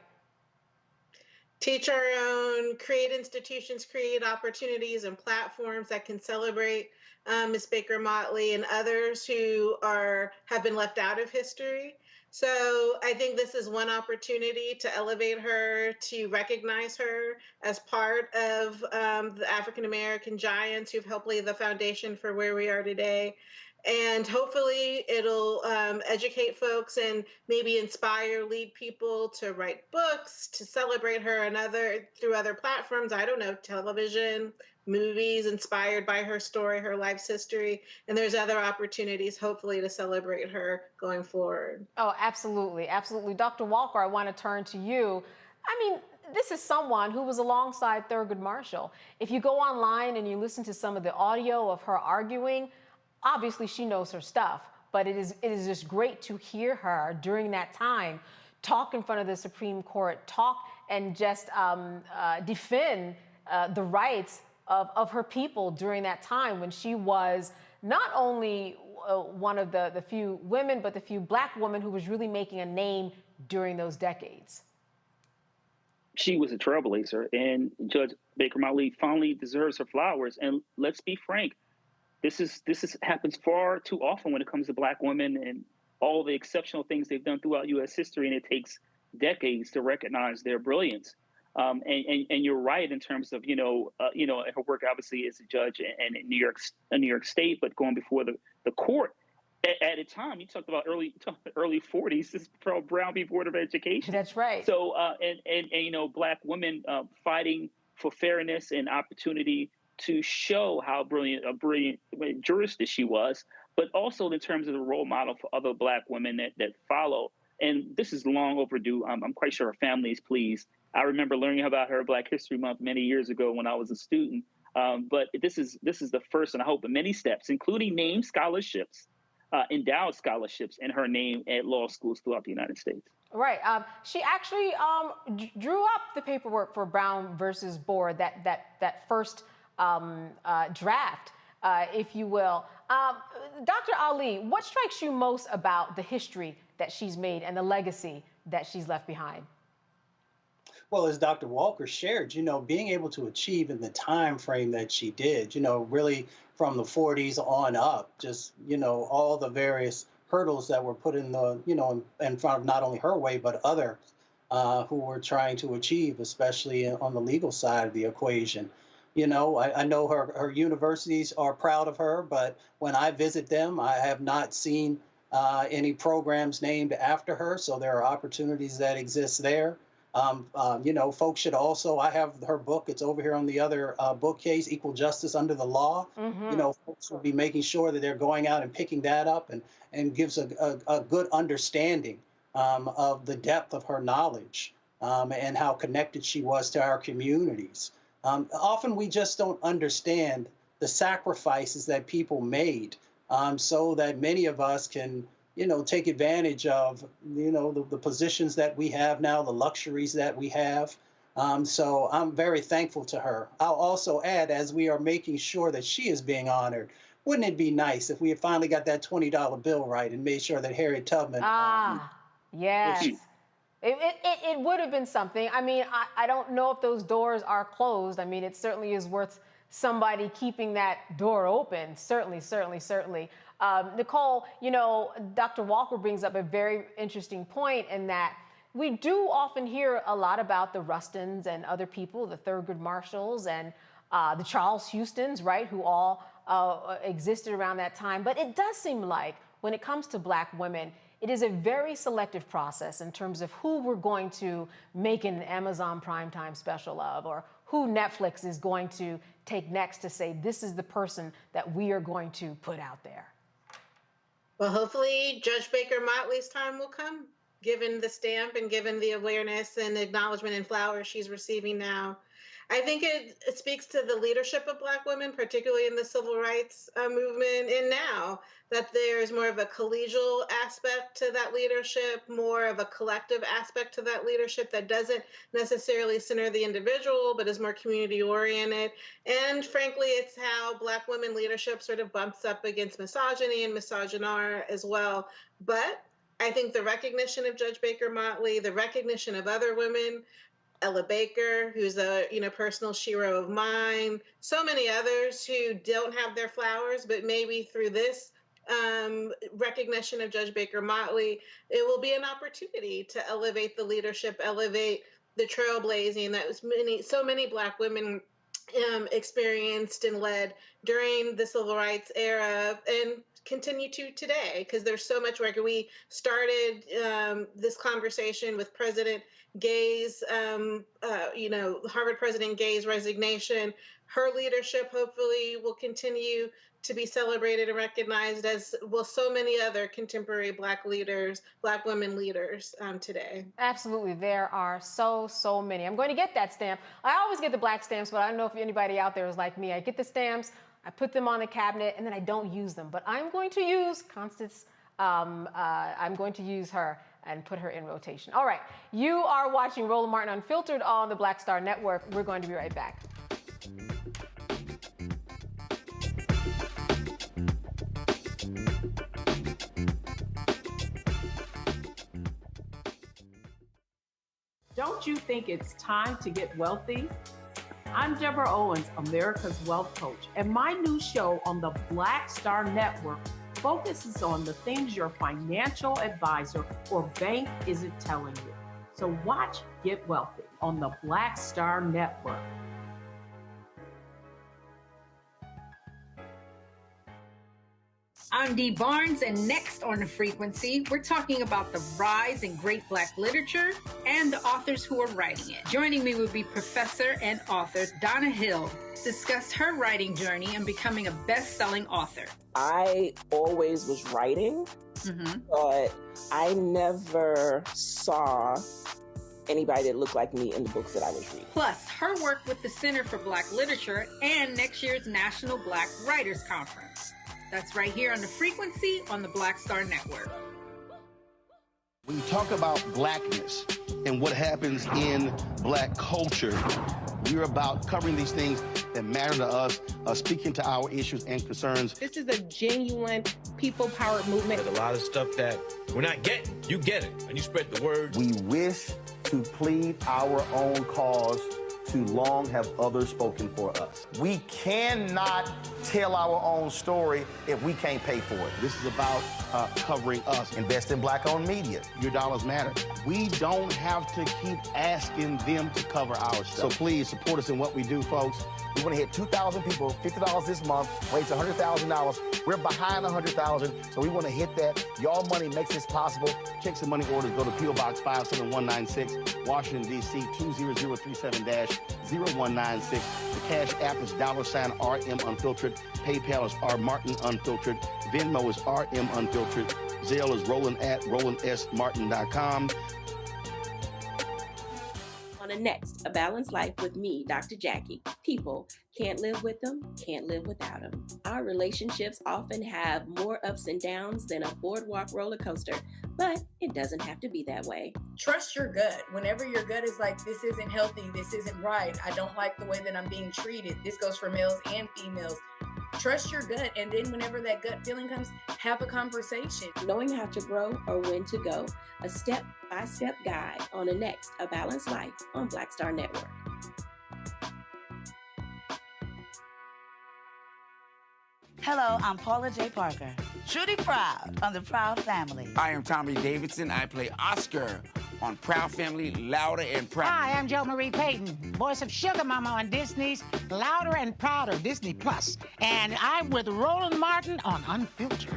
Teach our own, create institutions, create opportunities and platforms that can celebrate Ms. Baker Motley and others who have been left out of history. So I think this is one opportunity to elevate her, to recognize her as part of the African-American giants who've helped lay the foundation for where we are today. And hopefully it'll educate folks and maybe inspire, lead people to write books, to celebrate her and through other platforms. I don't know, television, movies inspired by her story, her life's history. And there's other opportunities, hopefully, to celebrate her going forward. Oh, absolutely. Absolutely. Dr. Walker, I want to turn to you. I mean, this is someone who was alongside Thurgood Marshall. If you go online and you listen to some of the audio of her arguing, obviously she knows her stuff. but it is just great to hear her during that time talk in front of the Supreme Court, talk and just defend the rights of her people during that time when she was not only one of the few women, but the few Black women who was really making a name during those decades. She was a trailblazer, and Judge Baker Motley finally deserves her flowers. And let's be frank, this happens far too often when it comes to Black women and all the exceptional things they've done throughout U.S. history, and it takes decades to recognize their brilliance. And you're right in terms of her work obviously as a judge and in New York State, but going before the court at a time. You talked about early 40s. This is from Brown v. Board of Education. That's right. So and Black women fighting for fairness and opportunity to show how brilliant jurist she was, but also in terms of the role model for other Black women that follow. And this is long overdue. I'm quite sure her family is pleased. I remember learning about her Black History Month many years ago when I was a student. But this is the first, and I hope, of many steps, including named scholarships, endowed scholarships in her name at law schools throughout the United States. Right. She actually drew up the paperwork for Brown versus Board, that first draft, if you will. Dr. Ali, what strikes you most about the history that she's made and the legacy that she's left behind? Well, as Dr. Walker shared, being able to achieve in the time frame that she did, really from the 40s on up, just, all the various hurdles that were put in the, in front of not only her way, but others who were trying to achieve, especially on the legal side of the equation. I know her universities are proud of her, but when I visit them, I have not seen any programs named after her. So there are opportunities that exist there. Folks should also, I have her book, it's over here on the other bookcase, Equal Justice Under the Law. Mm-hmm. Folks will be making sure that they're going out and picking that up and gives a good understanding of the depth of her knowledge and how connected she was to our communities. Often we just don't understand the sacrifices that people made so that many of us can take advantage of, the positions that we have now, the luxuries that we have. So I'm very thankful to her. I'll also add, as we are making sure that she is being honored, wouldn't it be nice if we had finally got that $20 bill right and made sure that Harriet Tubman... Yes. It would have been something. I mean, I don't know if those doors are closed. I mean, it certainly is worth somebody keeping that door open. Certainly. Nicole, Dr. Walker brings up a very interesting point in that we do often hear a lot about the Rustins and other people, the Thurgood Marshalls and the Charles Houstons, right, who all existed around that time. But it does seem like when it comes to Black women, it is a very selective process in terms of who we're going to make an Amazon primetime special of, or who Netflix is going to take next to say, this is the person that we are going to put out there. Well, hopefully Judge Baker Motley's time will come, given the stamp and given the awareness and acknowledgement and flowers she's receiving now. I think it speaks to the leadership of Black women, particularly in the civil rights movement, and now that there's more of a collegial aspect to that leadership, more of a collective aspect to that leadership that doesn't necessarily center the individual, but is more community oriented. And frankly, it's how Black women leadership sort of bumps up against misogyny and misogynoir as well. But I think the recognition of Judge Baker Motley, the recognition of other women, Ella Baker, who's a personal shero of mine, so many others who don't have their flowers, but maybe through this recognition of Judge Baker Motley, it will be an opportunity to elevate the leadership, elevate the trailblazing that so many Black women experienced and led during the civil rights era and continue to today, because there's so much work. We started this conversation with President Gay's, Harvard President Gay's resignation. Her leadership hopefully will continue to be celebrated and recognized, as will so many other contemporary Black leaders, Black women leaders today. Absolutely. There are so many. I'm going to get that stamp. I always get the Black stamps, but I don't know if anybody out there is like me. I get the stamps, I put them on the cabinet, and then I don't use them. But I'm going to use Constance I'm going to use her and put her in rotation. All right, you are watching Roland Martin Unfiltered on the Black Star Network. We're going to be right back. Don't you think it's time to get wealthy? I'm Deborah Owens, America's Wealth Coach, and my new show on the Black Star Network focuses on the things your financial advisor or bank isn't telling you. So watch Get Wealthy on the Black Star Network. I'm Dee Barnes, and next on The Frequency, we're talking about the rise in great Black literature and the authors who are writing it. Joining me will be professor and author Donna Hill, discuss her writing journey and becoming a best-selling author. I always was writing, but I never saw anybody that looked like me in the books that I was reading. Plus, her work with the Center for Black Literature and next year's National Black Writers Conference. That's right here on The Frequency on the Black Star Network. When you talk about blackness and what happens in Black culture, we're about covering these things that matter to us, speaking to our issues and concerns. This is a genuine people-powered movement. There's a lot of stuff that we're not getting. You get it, and you spread the word. We wish to plead our own cause. Too long have others spoken for us. We cannot tell our own story if we can't pay for it. This is about covering us. Invest in Black-owned media. Your dollars matter. We don't have to keep asking them to cover our stuff. So please support us in what we do, folks. We want to hit 2,000 people, $50 this month, raise $100,000. We're behind 100,000, so we want to hit that. Y'all money makes this possible. Checks and money orders go to P.O. Box 57196, Washington, D.C. 20037-0196. The Cash App is $RM Unfiltered. PayPal is R Martin Unfiltered. Venmo is RM Unfiltered. Zelle is RolandSMartin.com. On the next, A Balanced Life with me, Dr. Jackie. People can't live with them, can't live without them. Our relationships often have more ups and downs than a boardwalk roller coaster, but it doesn't have to be that way. Trust your gut. Whenever your gut is like, this isn't healthy, this isn't right, I don't like the way that I'm being treated. This goes for males and females. Trust your gut, and then whenever that gut feeling comes, have a conversation. Knowing how to grow or when to go. A step-by-step guide on the next, A Balanced Life on Black Star Network. Hello, I'm Paula J. Parker. Truly proud on the Proud Family. I am Tommy Davidson. I play Oscar on Proud Family, Louder and Proud. Hi, I'm Jo Marie Payton, voice of Sugar Mama on Disney's Louder and Prouder, Disney Plus. And I'm with Roland Martin on Unfiltered.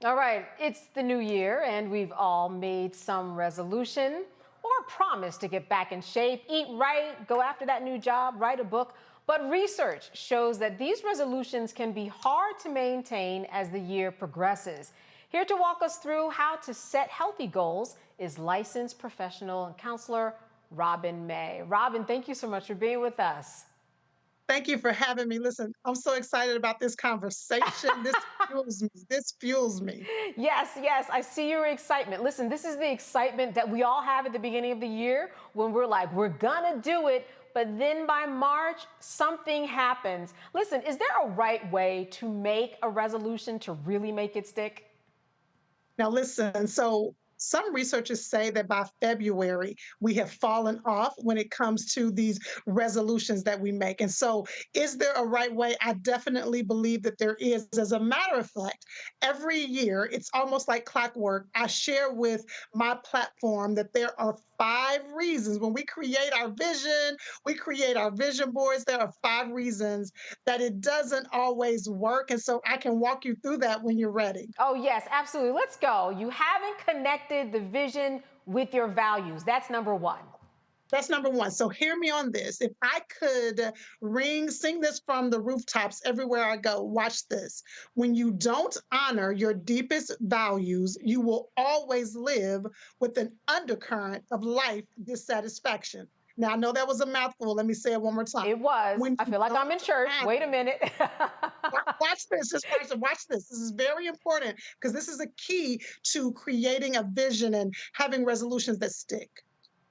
All right, it's the new year, and we've all made some resolution or promise to get back in shape, eat right, go after that new job, write a book. But research shows that these resolutions can be hard to maintain as the year progresses. Here to walk us through how to set healthy goals is licensed professional and counselor Robin May. Robin, thank you so much for being with us. Thank you for having me. Listen, I'm so excited about this conversation. This fuels me. This fuels me. Yes, I see your excitement. Listen, this is the excitement that we all have at the beginning of the year when we're like, we're gonna do it, but then by March, something happens. Listen, is there a right way to make a resolution to really make it stick? Now listen, so some researchers say that by February, we have fallen off when it comes to these resolutions that we make. And so is there a right way? I definitely believe that there is. As a matter of fact, every year, it's almost like clockwork. I share with my platform that there are 5 reasons when we create our vision, we create our vision boards. There are 5 reasons that it doesn't always work. And so I can walk you through that when you're ready. Oh, yes, absolutely. Let's go. You haven't connected the vision with your values. That's number 1. That's number 1. So hear me on this. If I could sing this from the rooftops everywhere I go, watch this. When you don't honor your deepest values, you will always live with an undercurrent of life dissatisfaction. Now, I know that was a mouthful. Let me say it one more time. It was. When I you feel like I'm in don't church. honor- Wait a minute. Watch this. Just watch this. This is very important because this is a key to creating a vision and having resolutions that stick.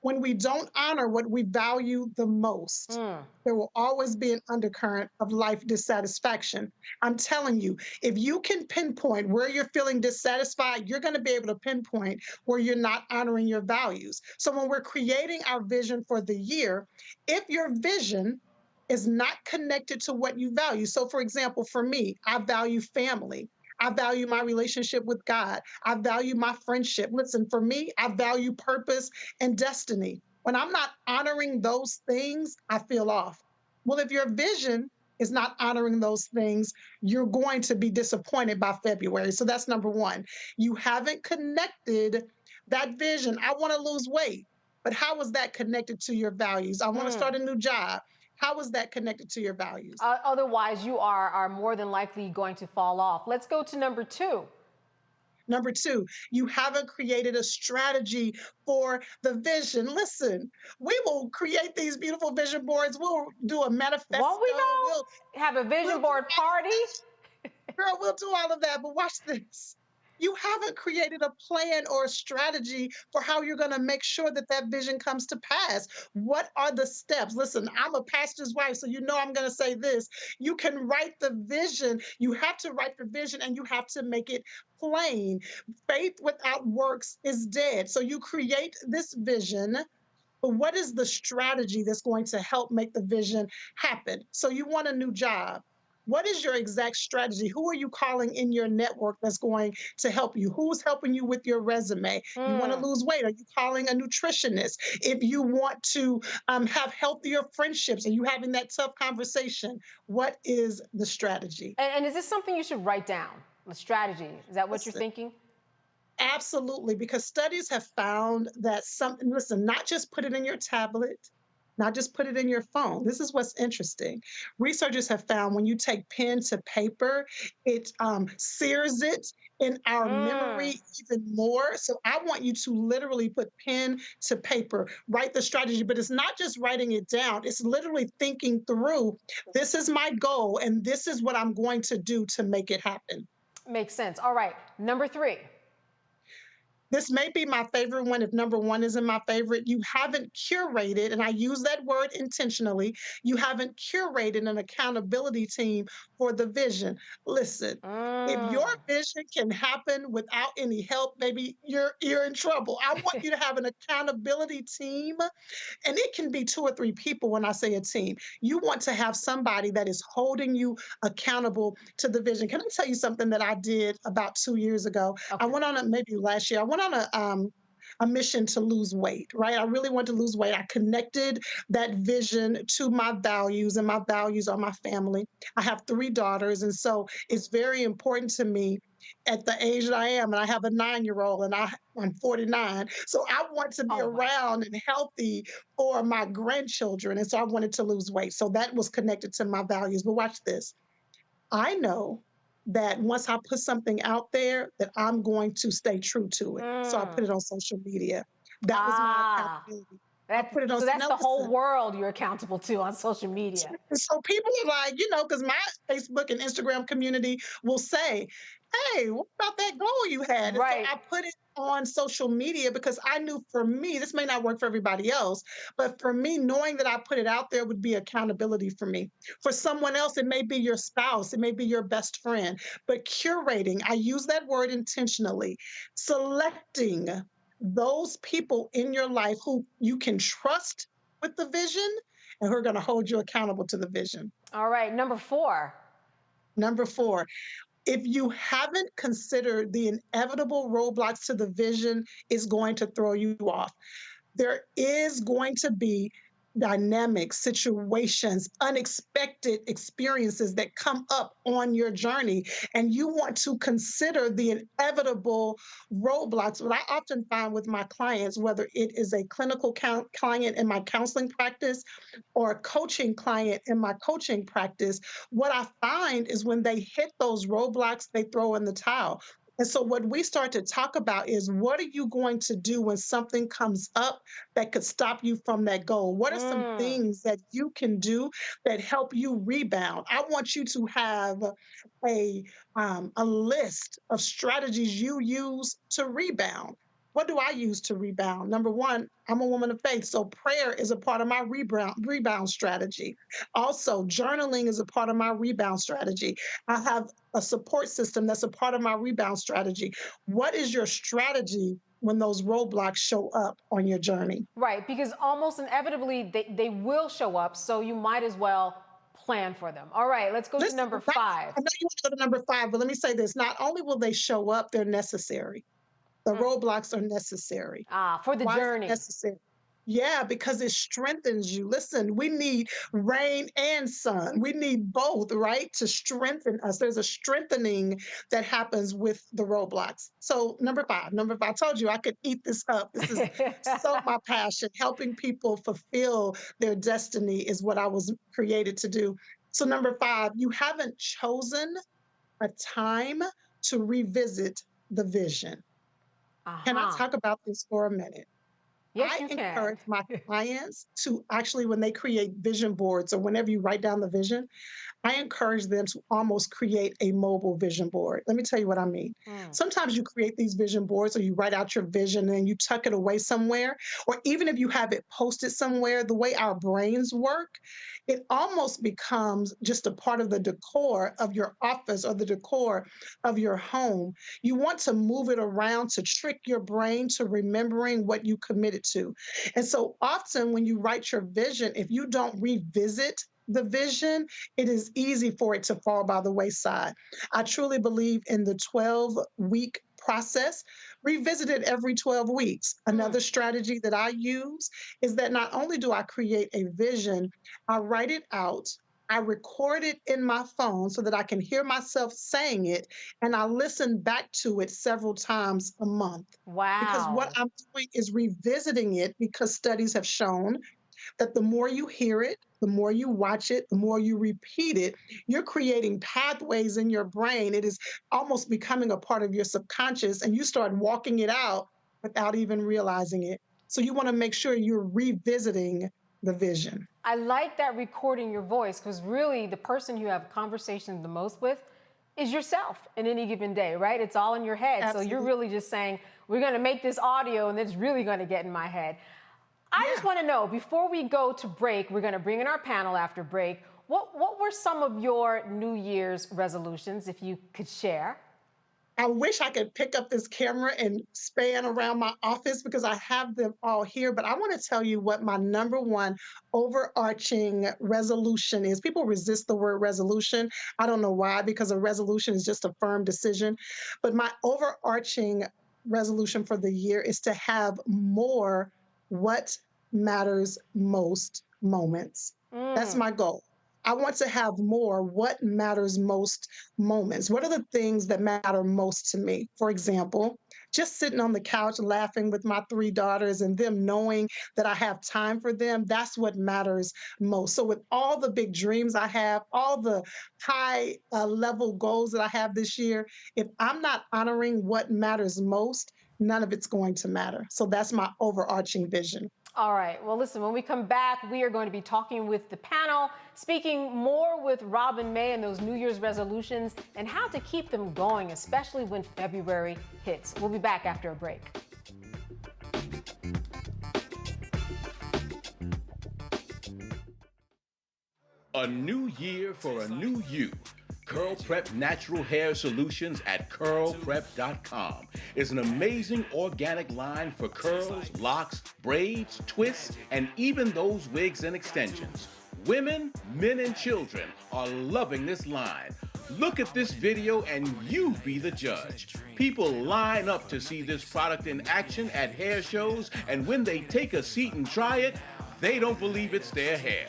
When we don't honor what we value the most, there will always be an undercurrent of life dissatisfaction. I'm telling you, if you can pinpoint where you're feeling dissatisfied, you're going to be able to pinpoint where you're not honoring your values. So when we're creating our vision for the year, if your vision is not connected to what you value. So for example, for me, I value family. I value my relationship with God. I value my friendship. Listen, for me, I value purpose and destiny. When I'm not honoring those things, I feel off. Well, if your vision is not honoring those things, you're going to be disappointed by February. So that's number one. You haven't connected that vision. I want to lose weight, but how is that connected to your values? I want to start a new job. How is that connected to your values? Otherwise, you are more than likely going to fall off. Let's go to number two. Number two, you haven't created a strategy for the vision. Listen, we will create these beautiful vision boards. We'll do a manifesto. Won't we know? We'll have a vision board party. Girl, we'll do all of that, but watch this. You haven't created a plan or a strategy for how you're going to make sure that that vision comes to pass. What are the steps? Listen, I'm a pastor's wife, so you know I'm going to say this. You can write the vision. You have to write the vision, and you have to make it plain. Faith without works is dead. So you create this vision, but what is the strategy that's going to help make the vision happen? So you want a new job. What is your exact strategy? Who are you calling in your network that's going to help you? Who's helping you with your resume? You want to lose weight? Are you calling a nutritionist? If you want to have healthier friendships, are you having that tough conversation? What is the strategy? And is this something you should write down? The strategy? Is that what you're thinking? Absolutely, because studies have found that listen, not just put it in your tablet, not just put it in your phone. This is what's interesting. Researchers have found when you take pen to paper, it sears it in our memory even more. So I want you to literally put pen to paper, write the strategy, but it's not just writing it down. It's literally thinking through, this is my goal and this is what I'm going to do to make it happen. Makes sense. All right, number three. This may be my favorite one if number one isn't my favorite. You haven't curated, and I use that word intentionally, you haven't curated an accountability team for the vision. Listen, if your vision can happen without any help, baby, you're in trouble. I want you to have an accountability team, and it can be 2 or 3 people when I say a team. You want to have somebody that is holding you accountable to the vision. Can I tell you something that I did about 2 years ago? Okay. I went on maybe last year, I went on a mission to lose weight, right? I really wanted to lose weight. I connected that vision to my values, and my values are my family. I have 3 daughters, and so it's very important to me at the age that I am, and I have a 9-year-old, and I'm 49. So I want to be around and healthy for my grandchildren, and so I wanted to lose weight. So that was connected to my values. But watch this. I know that once I put something out there, that I'm going to stay true to it. So I put it on social media. That was my accountability. I put it on, so that's the whole world you're accountable to on social media. So people are like, because my Facebook and Instagram community will say, hey, what about that goal you had? Right. And so I put it on social media because I knew for me, this may not work for everybody else, but for me, knowing that I put it out there would be accountability for me. For someone else, it may be your spouse, it may be your best friend, but curating, I use that word intentionally, selecting those people in your life who you can trust with the vision and who are going to hold you accountable to the vision. All right, number 4. Number 4. If you haven't considered the inevitable roadblocks to the vision, is going to throw you off. There is going to be dynamic situations, unexpected experiences that come up on your journey, and you want to consider the inevitable roadblocks. What I often find with my clients, whether it is a clinical client in my counseling practice or a coaching client in my coaching practice, what I find is when they hit those roadblocks, they throw in the towel. And so what we start to talk about is, what are you going to do when something comes up that could stop you from that goal? What are some things that you can do that help you rebound? I want you to have a list of strategies you use to rebound. What do I use to rebound? Number one, I'm a woman of faith, so prayer is a part of my rebound strategy. Also, journaling is a part of my rebound strategy. I have a support system that's a part of my rebound strategy. What is your strategy when those roadblocks show up on your journey? Right, because almost inevitably they will show up, so you might as well plan for them. All right, let's go to number 5. I know you want to go to number 5, but let me say this. Not only will they show up, they're necessary. The roadblocks are necessary. For the journey. Necessary. Yeah, because it strengthens you. Listen, we need rain and sun. We need both, right, to strengthen us. There's a strengthening that happens with the roadblocks. So number 5, I told you I could eat this up. This is so my passion. Helping people fulfill their destiny is what I was created to do. So number 5, you haven't chosen a time to revisit the vision. Can I talk about this for a minute? Yes, I encourage my clients to actually, when they create vision boards or whenever you write down the vision, I encourage them to almost create a mobile vision board. Let me tell you what I mean. Sometimes you create these vision boards or you write out your vision and you tuck it away somewhere, or even if you have it posted somewhere, the way our brains work, it almost becomes just a part of the decor of your office or the decor of your home. You want to move it around to trick your brain to remembering what you committed to. And so often when you write your vision, if you don't revisit the vision, it is easy for it to fall by the wayside. I truly believe in the 12-week process. Revisit it every 12 weeks. Another strategy that I use is that not only do I create a vision, I write it out, I record it in my phone so that I can hear myself saying it, and I listen back to it several times a month. Wow. Because what I'm doing is revisiting it, because studies have shown that the more you hear it, the more you watch it, the more you repeat it, you're creating pathways in your brain. It is almost becoming a part of your subconscious, and you start walking it out without even realizing it. So you want to make sure you're revisiting the vision. I like that, recording your voice, because really the person you have conversations the most with is yourself in any given day, right? It's all in your head. Absolutely. So you're really just saying, we're going to make this audio and it's really going to get in my head. I just want to know, before we go to break, we're going to bring in our panel after break. What were some of your New Year's resolutions, if you could share? I wish I could pick up this camera and span around my office because I have them all here, but I want to tell you what my number one overarching resolution is. People resist the word resolution. I don't know why, because a resolution is just a firm decision. But my overarching resolution for the year is to have more what matters most moments. That's my goal. I want to have more what matters most moments. What are the things that matter most to me? For example, just sitting on the couch laughing with my 3 daughters and them knowing that I have time for them, that's what matters most. So with all the big dreams I have, all the high level goals that I have this year, if I'm not honoring what matters most, none of it's going to matter. So that's my overarching vision. All right. Well, listen, when we come back, we are going to be talking with the panel, speaking more with Robin May and those New Year's resolutions and how to keep them going, especially when February hits. We'll be back after a break. A new year for a new you. Curl Prep Natural Hair Solutions at curlprep.com is an amazing organic line for curls, locks, braids, twists, and even those wigs and extensions. Women, men, and children are loving this line. Look at this video and you be the judge. People line up to see this product in action at hair shows, and when they take a seat and try it, they don't believe it's their hair.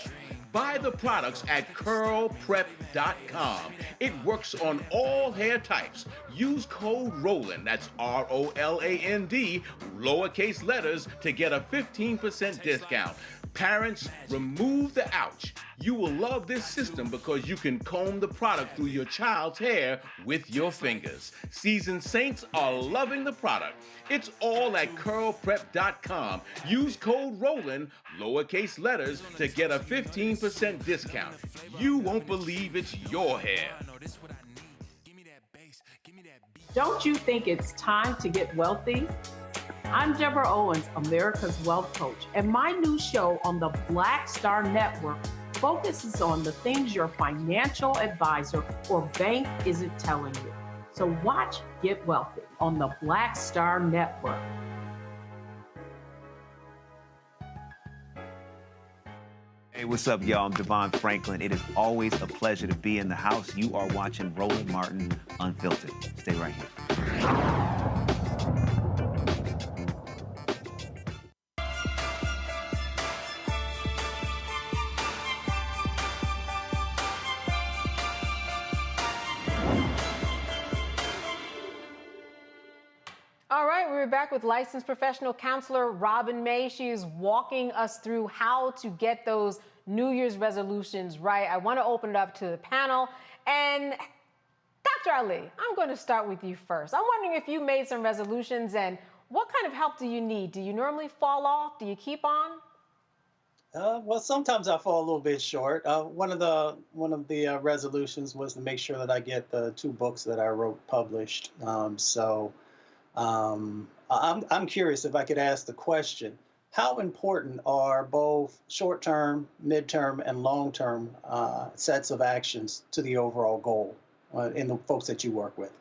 Buy the products at curlprep.com. It works on all hair types. Use code ROLAND, that's ROLAND, lowercase letters, to get a 15% discount. Parents, remove the ouch. You will love this system because you can comb the product through your child's hair with your fingers. Seasoned saints are loving the product. It's all at curlprep.com. Use code ROLAND, lowercase letters, to get a 15% discount. You won't believe it's your hair. Don't you think it's time to get wealthy? I'm Deborah Owens, America's Wealth Coach, and my new show on the Black Star Network focuses on the things your financial advisor or bank isn't telling you. So watch Get Wealthy on the Black Star Network. Hey, what's up, y'all? I'm Devon Franklin. It is always a pleasure to be in the house. You are watching Roland Martin Unfiltered. Stay right here. All right, we're back with licensed professional counselor Robin May. She is walking us through how to get those New Year's resolutions right. I want to open it up to the panel. And Dr. Ali, I'm going to start with you first. I'm wondering if you made some resolutions and what kind of help do you need? Do you normally fall off? Do you keep on? Well, sometimes I fall a little bit short. One of the resolutions was to make sure that I get the 2 books that I wrote published. I'm curious if I could ask the question, how important are both short-term, mid-term, and long-term sets of actions to the overall goal in the folks that you work with?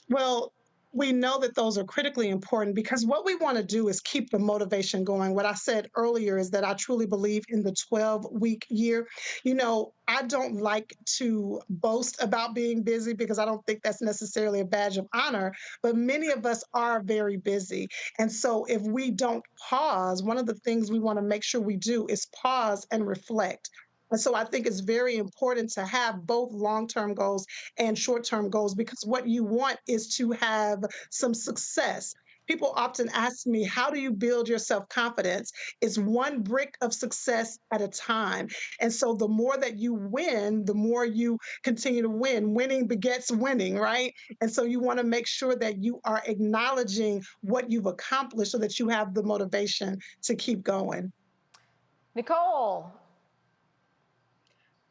Well, we know that those are critically important because what we want to do is keep the motivation going. What I said earlier is that I truly believe in the 12-week year. You know, I don't like to boast about being busy because I don't think that's necessarily a badge of honor, but many of us are very busy. And so if we don't pause, one of the things we want to make sure we do is pause and reflect. And so I think it's very important to have both long-term goals and short-term goals because what you want is to have some success. People often ask me, how do you build your self-confidence? It's one brick of success at a time. And so the more that you win, the more you continue to win. Winning begets winning, right? And so you want to make sure that you are acknowledging what you've accomplished so that you have the motivation to keep going. Nicole.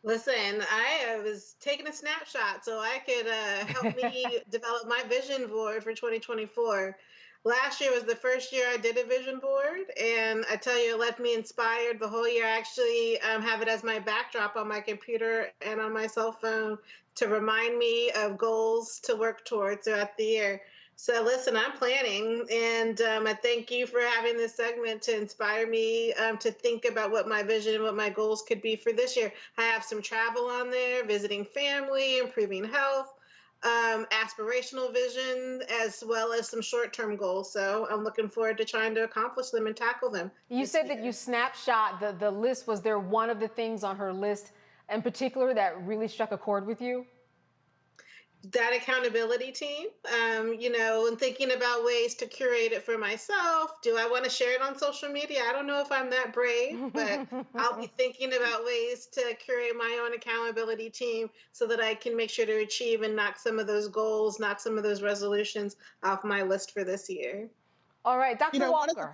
Listen, I was taking a snapshot so I could help me develop my vision board for 2024. Last year was the first year I did a vision board, and I tell you, it left me inspired the whole year. I actually have it as my backdrop on my computer and on my cell phone to remind me of goals to work towards throughout the year. So listen, I'm planning, and I thank you for having this segment to inspire me to think about what my vision and what my goals could be for this year. I have some travel on there, visiting family, improving health, aspirational vision, as well as some short-term goals. So I'm looking forward to trying to accomplish them and tackle them. You said that you snapshot the list. Was there one of the things on her list in particular that really struck a chord with you? That accountability team, and thinking about ways to curate it for myself. Do I want to share it on social media? I don't know if I'm that brave, but I'll be thinking about ways to curate my own accountability team so that I can make sure to achieve and knock some of those goals, knock some of those resolutions off my list for this year. All right, Dr. Walker.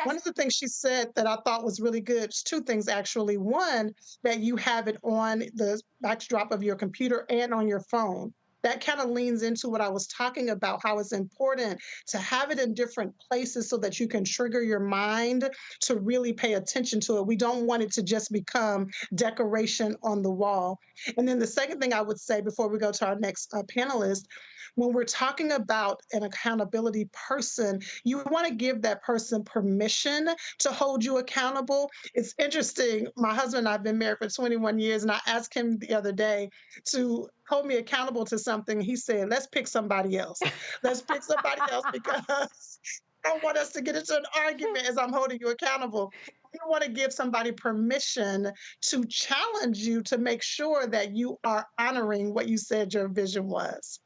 One of the things she said that I thought was really good, 2 things actually. One, that you have it on the backdrop of your computer and on your phone. That kind of leans into what I was talking about, how it's important to have it in different places so that you can trigger your mind to really pay attention to it. We don't want it to just become decoration on the wall. And then the second thing I would say before we go to our next panelist, when we're talking about an accountability person, you want to give that person permission to hold you accountable. It's interesting. My husband and I have been married for 21 years, and I asked him the other day to hold me accountable to something. He said, let's pick somebody else. Let's pick somebody else because I don't want us to get into an argument as I'm holding you accountable. You want to give somebody permission to challenge you to make sure that you are honoring what you said your vision was.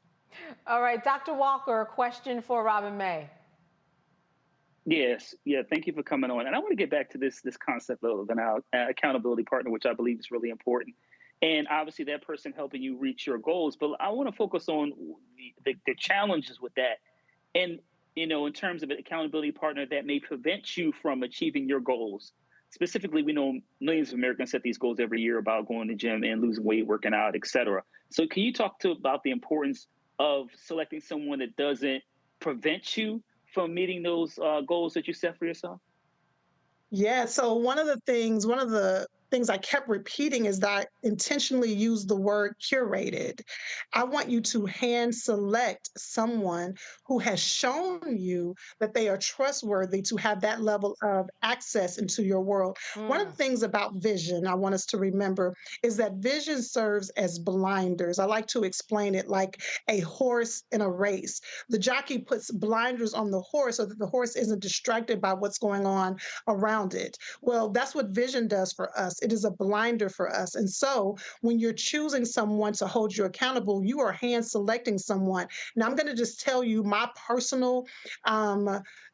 All right, Dr. Walker, a question for Robin May. Yes, yeah. Thank you for coming on. And I want to get back to this concept of an accountability partner, which I believe is really important. And obviously, that person helping you reach your goals. But I want to focus on the challenges with that, and in terms of an accountability partner that may prevent you from achieving your goals. Specifically, we know millions of Americans set these goals every year about going to the gym and losing weight, working out, et cetera. So, can you talk about the importance of selecting someone that doesn't prevent you from meeting those goals that you set for yourself? Yeah, so one of the things I kept repeating is that I intentionally used the word curated. I want you to hand select someone who has shown you that they are trustworthy to have that level of access into your world. One of the things about vision I want us to remember is that vision serves as blinders. I like to explain it like a horse in a race. The jockey puts blinders on the horse so that the horse isn't distracted by what's going on around it. Well, that's what vision does for us. It is a blinder for us. And so when you're choosing someone to hold you accountable, you are hand selecting someone. Now, I'm going to just tell you my personal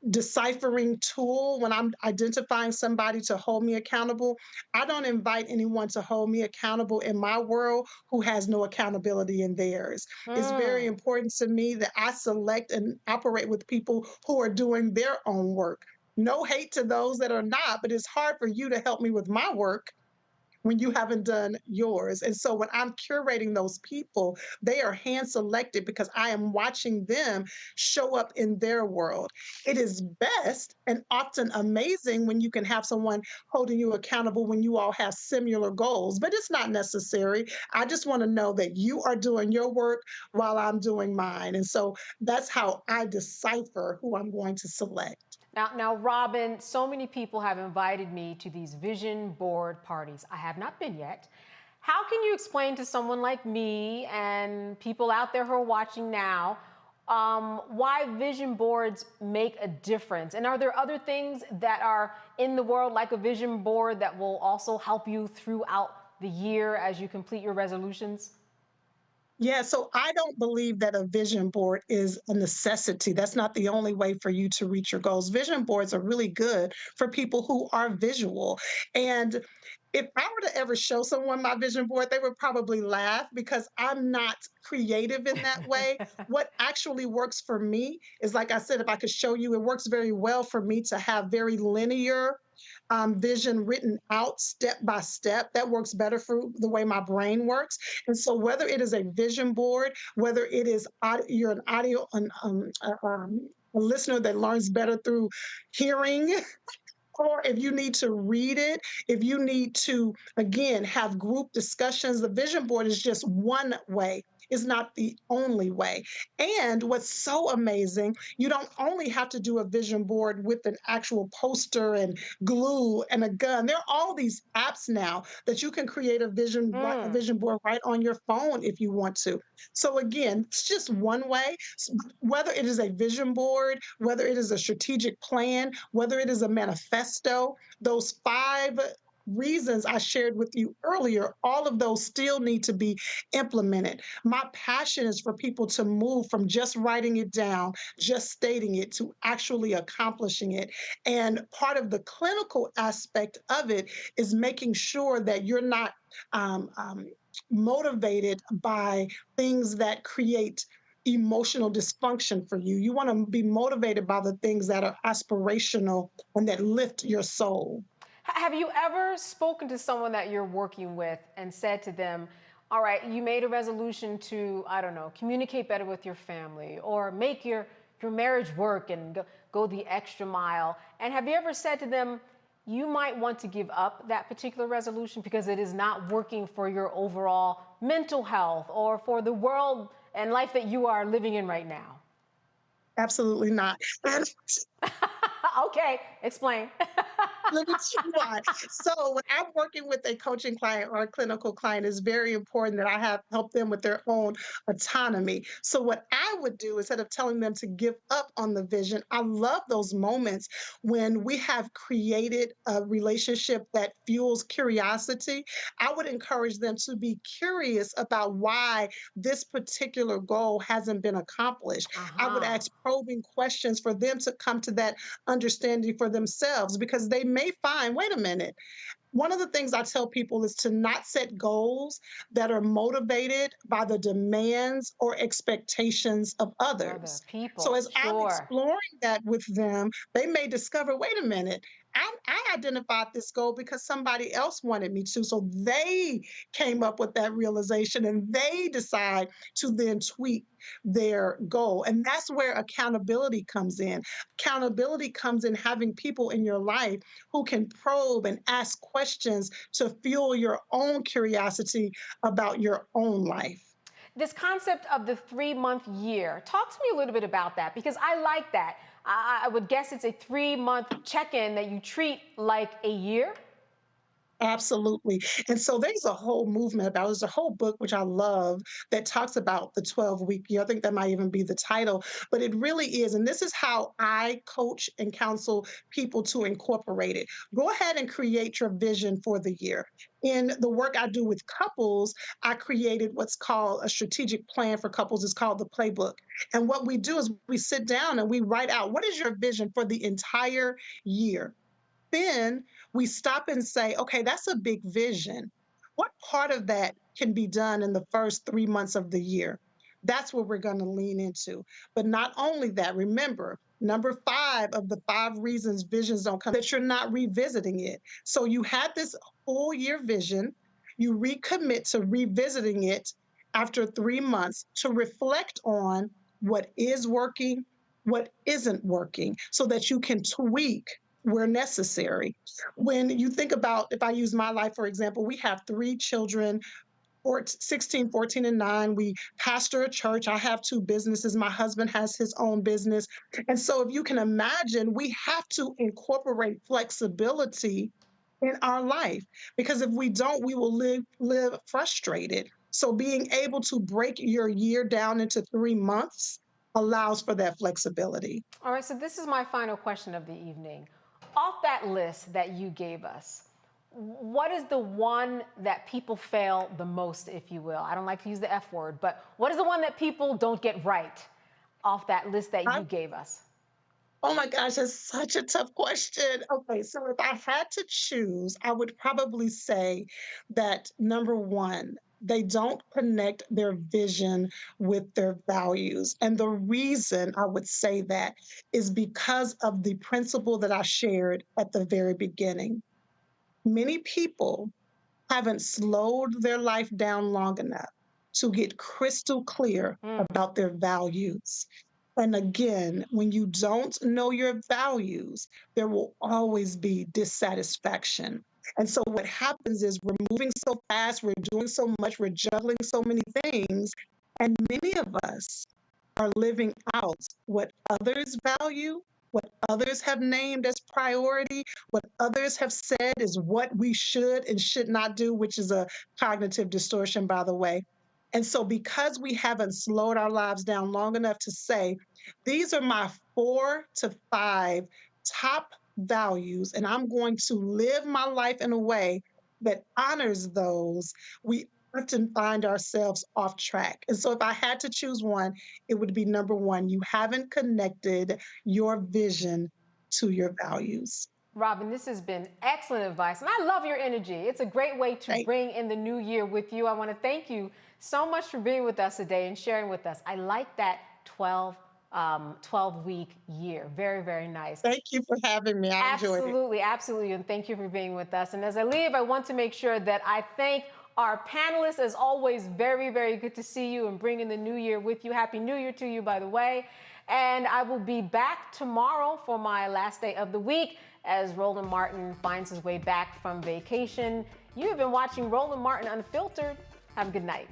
deciphering tool when I'm identifying somebody to hold me accountable. I don't invite anyone to hold me accountable in my world who has no accountability in theirs. It's very important to me that I select and operate with people who are doing their own work. No hate to those that are not, but it's hard for you to help me with my work when you haven't done yours. And so when I'm curating those people, they are hand selected because I am watching them show up in their world. It is best and often amazing when you can have someone holding you accountable when you all have similar goals, but it's not necessary. I just want to know that you are doing your work while I'm doing mine. And so that's how I decipher who I'm going to select. Now, Robin, so many people have invited me to these vision board parties. I have not been yet. How can you explain to someone like me and people out there who are watching now why vision boards make a difference? And are there other things that are in the world like a vision board that will also help you throughout the year as you complete your resolutions? Yeah, so I don't believe that a vision board is a necessity. That's not the only way for you to reach your goals. Vision boards are really good for people who are visual. And if I were to ever show someone my vision board, they would probably laugh because I'm not creative in that way. What actually works for me is, like I said, if I could show you, it works very well for me to have very linear vision written out step by step. That works better for the way my brain works. And so whether it is a vision board, whether it is you're an audio, a listener that learns better through hearing, or if you need to read it, if you need to, again, have group discussions, the vision board is just one way. It's not the only way. And what's so amazing, you don't only have to do a vision board with an actual poster and glue and a gun. There are all these apps now that you can create a vision board right on your phone if you want to. So again, it's just one way. Whether it is a vision board, whether it is a strategic plan, whether it is a manifesto, those 5 reasons I shared with you earlier, all of those still need to be implemented. My passion is for people to move from just writing it down, just stating it, to actually accomplishing it. And part of the clinical aspect of it is making sure that you're not motivated by things that create emotional dysfunction for you. You want to be motivated by the things that are aspirational and that lift your soul. Have you ever spoken to someone that you're working with and said to them, all right, you made a resolution to, I don't know, communicate better with your family or make your marriage work and go the extra mile. And have you ever said to them, you might want to give up that particular resolution because it is not working for your overall mental health or for the world and life that you are living in right now? Absolutely not. Okay, explain. Let me tell you why. So when I'm working with a coaching client or a clinical client, it's very important that I have help them with their own autonomy. So what I would do, instead of telling them to give up on the vision, I love those moments when we have created a relationship that fuels curiosity. I would encourage them to be curious about why this particular goal hasn't been accomplished. I would ask probing questions for them to come to that understanding for themselves, because they may find, wait a minute, one of the things I tell people is to not set goals that are motivated by the demands or expectations of others. People, so as I'm exploring that with them, they may discover, wait a minute, I identified this goal because somebody else wanted me to. So they came up with that realization and they decide to then tweak their goal. And that's where accountability comes in. Accountability comes in having people in your life who can probe and ask questions to fuel your own curiosity about your own life. This concept of the 3-month year, talk to me a little bit about that, because I like that. I would guess it's a 3-month check-in that you treat like a year. Absolutely. And so there's a whole movement about, there's a whole book, which I love, that talks about the 12-week year. I think that might even be the title, but it really is. And this is how I coach and counsel people to incorporate it. Go ahead and create your vision for the year. In the work I do with couples, I created what's called a strategic plan for couples. It's called the playbook. And what we do is we sit down and we write out, what is your vision for the entire year? Then we stop and say, okay, that's a big vision. What part of that can be done in the first 3 months of the year? That's what we're going to lean into. But not only that, remember, number 5 of the 5 reasons visions don't come, that you're not revisiting it. So you had this full year vision, you recommit to revisiting it after 3 months to reflect on what is working, what isn't working, so that you can tweak where necessary. When you think about, if I use my life, for example, we have 3 children, 16, 14, and 9. We pastor a church. I have 2 businesses. My husband has his own business. And so if you can imagine, we have to incorporate flexibility in our life, because if we don't, we will live frustrated. So being able to break your year down into 3 months allows for that flexibility. All right, so this is my final question of the evening. Off that list that you gave us, what is the one that people fail the most, if you will? I don't like to use the F word, but what is the one that people don't get right off that list that you gave us? Oh my gosh, that's such a tough question. Okay, so if I had to choose, I would probably say that number 1, they don't connect their vision with their values. And the reason I would say that is because of the principle that I shared at the very beginning. Many people haven't slowed their life down long enough to get crystal clear about their values. And again, when you don't know your values, there will always be dissatisfaction. And so what happens is we're moving so fast, we're doing so much, we're juggling so many things, and many of us are living out what others value, what others have named as priority, what others have said is what we should and should not do, which is a cognitive distortion, by the way. And so because we haven't slowed our lives down long enough to say, these are my 4 to 5 top values, and I'm going to live my life in a way that honors those, we often find ourselves off track. And so if I had to choose one, it would be number 1, you haven't connected your vision to your values. Robin, this has been excellent advice, and I love your energy. It's a great way to bring in the new year with you. I want to thank you so much for being with us today and sharing with us. I like that 12-week year. Very, very nice. Thank you for having me. I enjoyed it. Absolutely, absolutely, and thank you for being with us. And as I leave, I want to make sure that I thank our panelists. As always, very, very good to see you and bring in the new year with you. Happy New Year to you, by the way. And I will be back tomorrow for my last day of the week as Roland Martin finds his way back from vacation. You have been watching Roland Martin Unfiltered. Have a good night.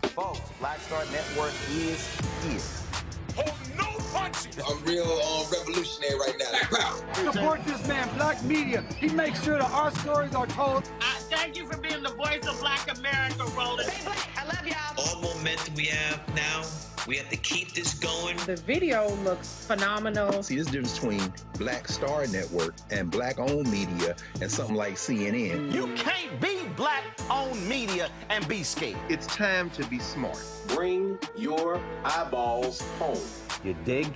Folks, Black Star Network is here. Hold no punches. I'm real revolutionary right now. Support this man, Black Media. He makes sure that our stories are told. Thank you for being the voice of Black America, Roland. Stay black. I love y'all. All momentum we have now, we have to keep this going. The video looks phenomenal. See, this difference between Black Star Network and Black-owned media and something like CNN. You can't be Black-owned media and be scared. It's time to be smart. Bring your eyeballs home. You dig?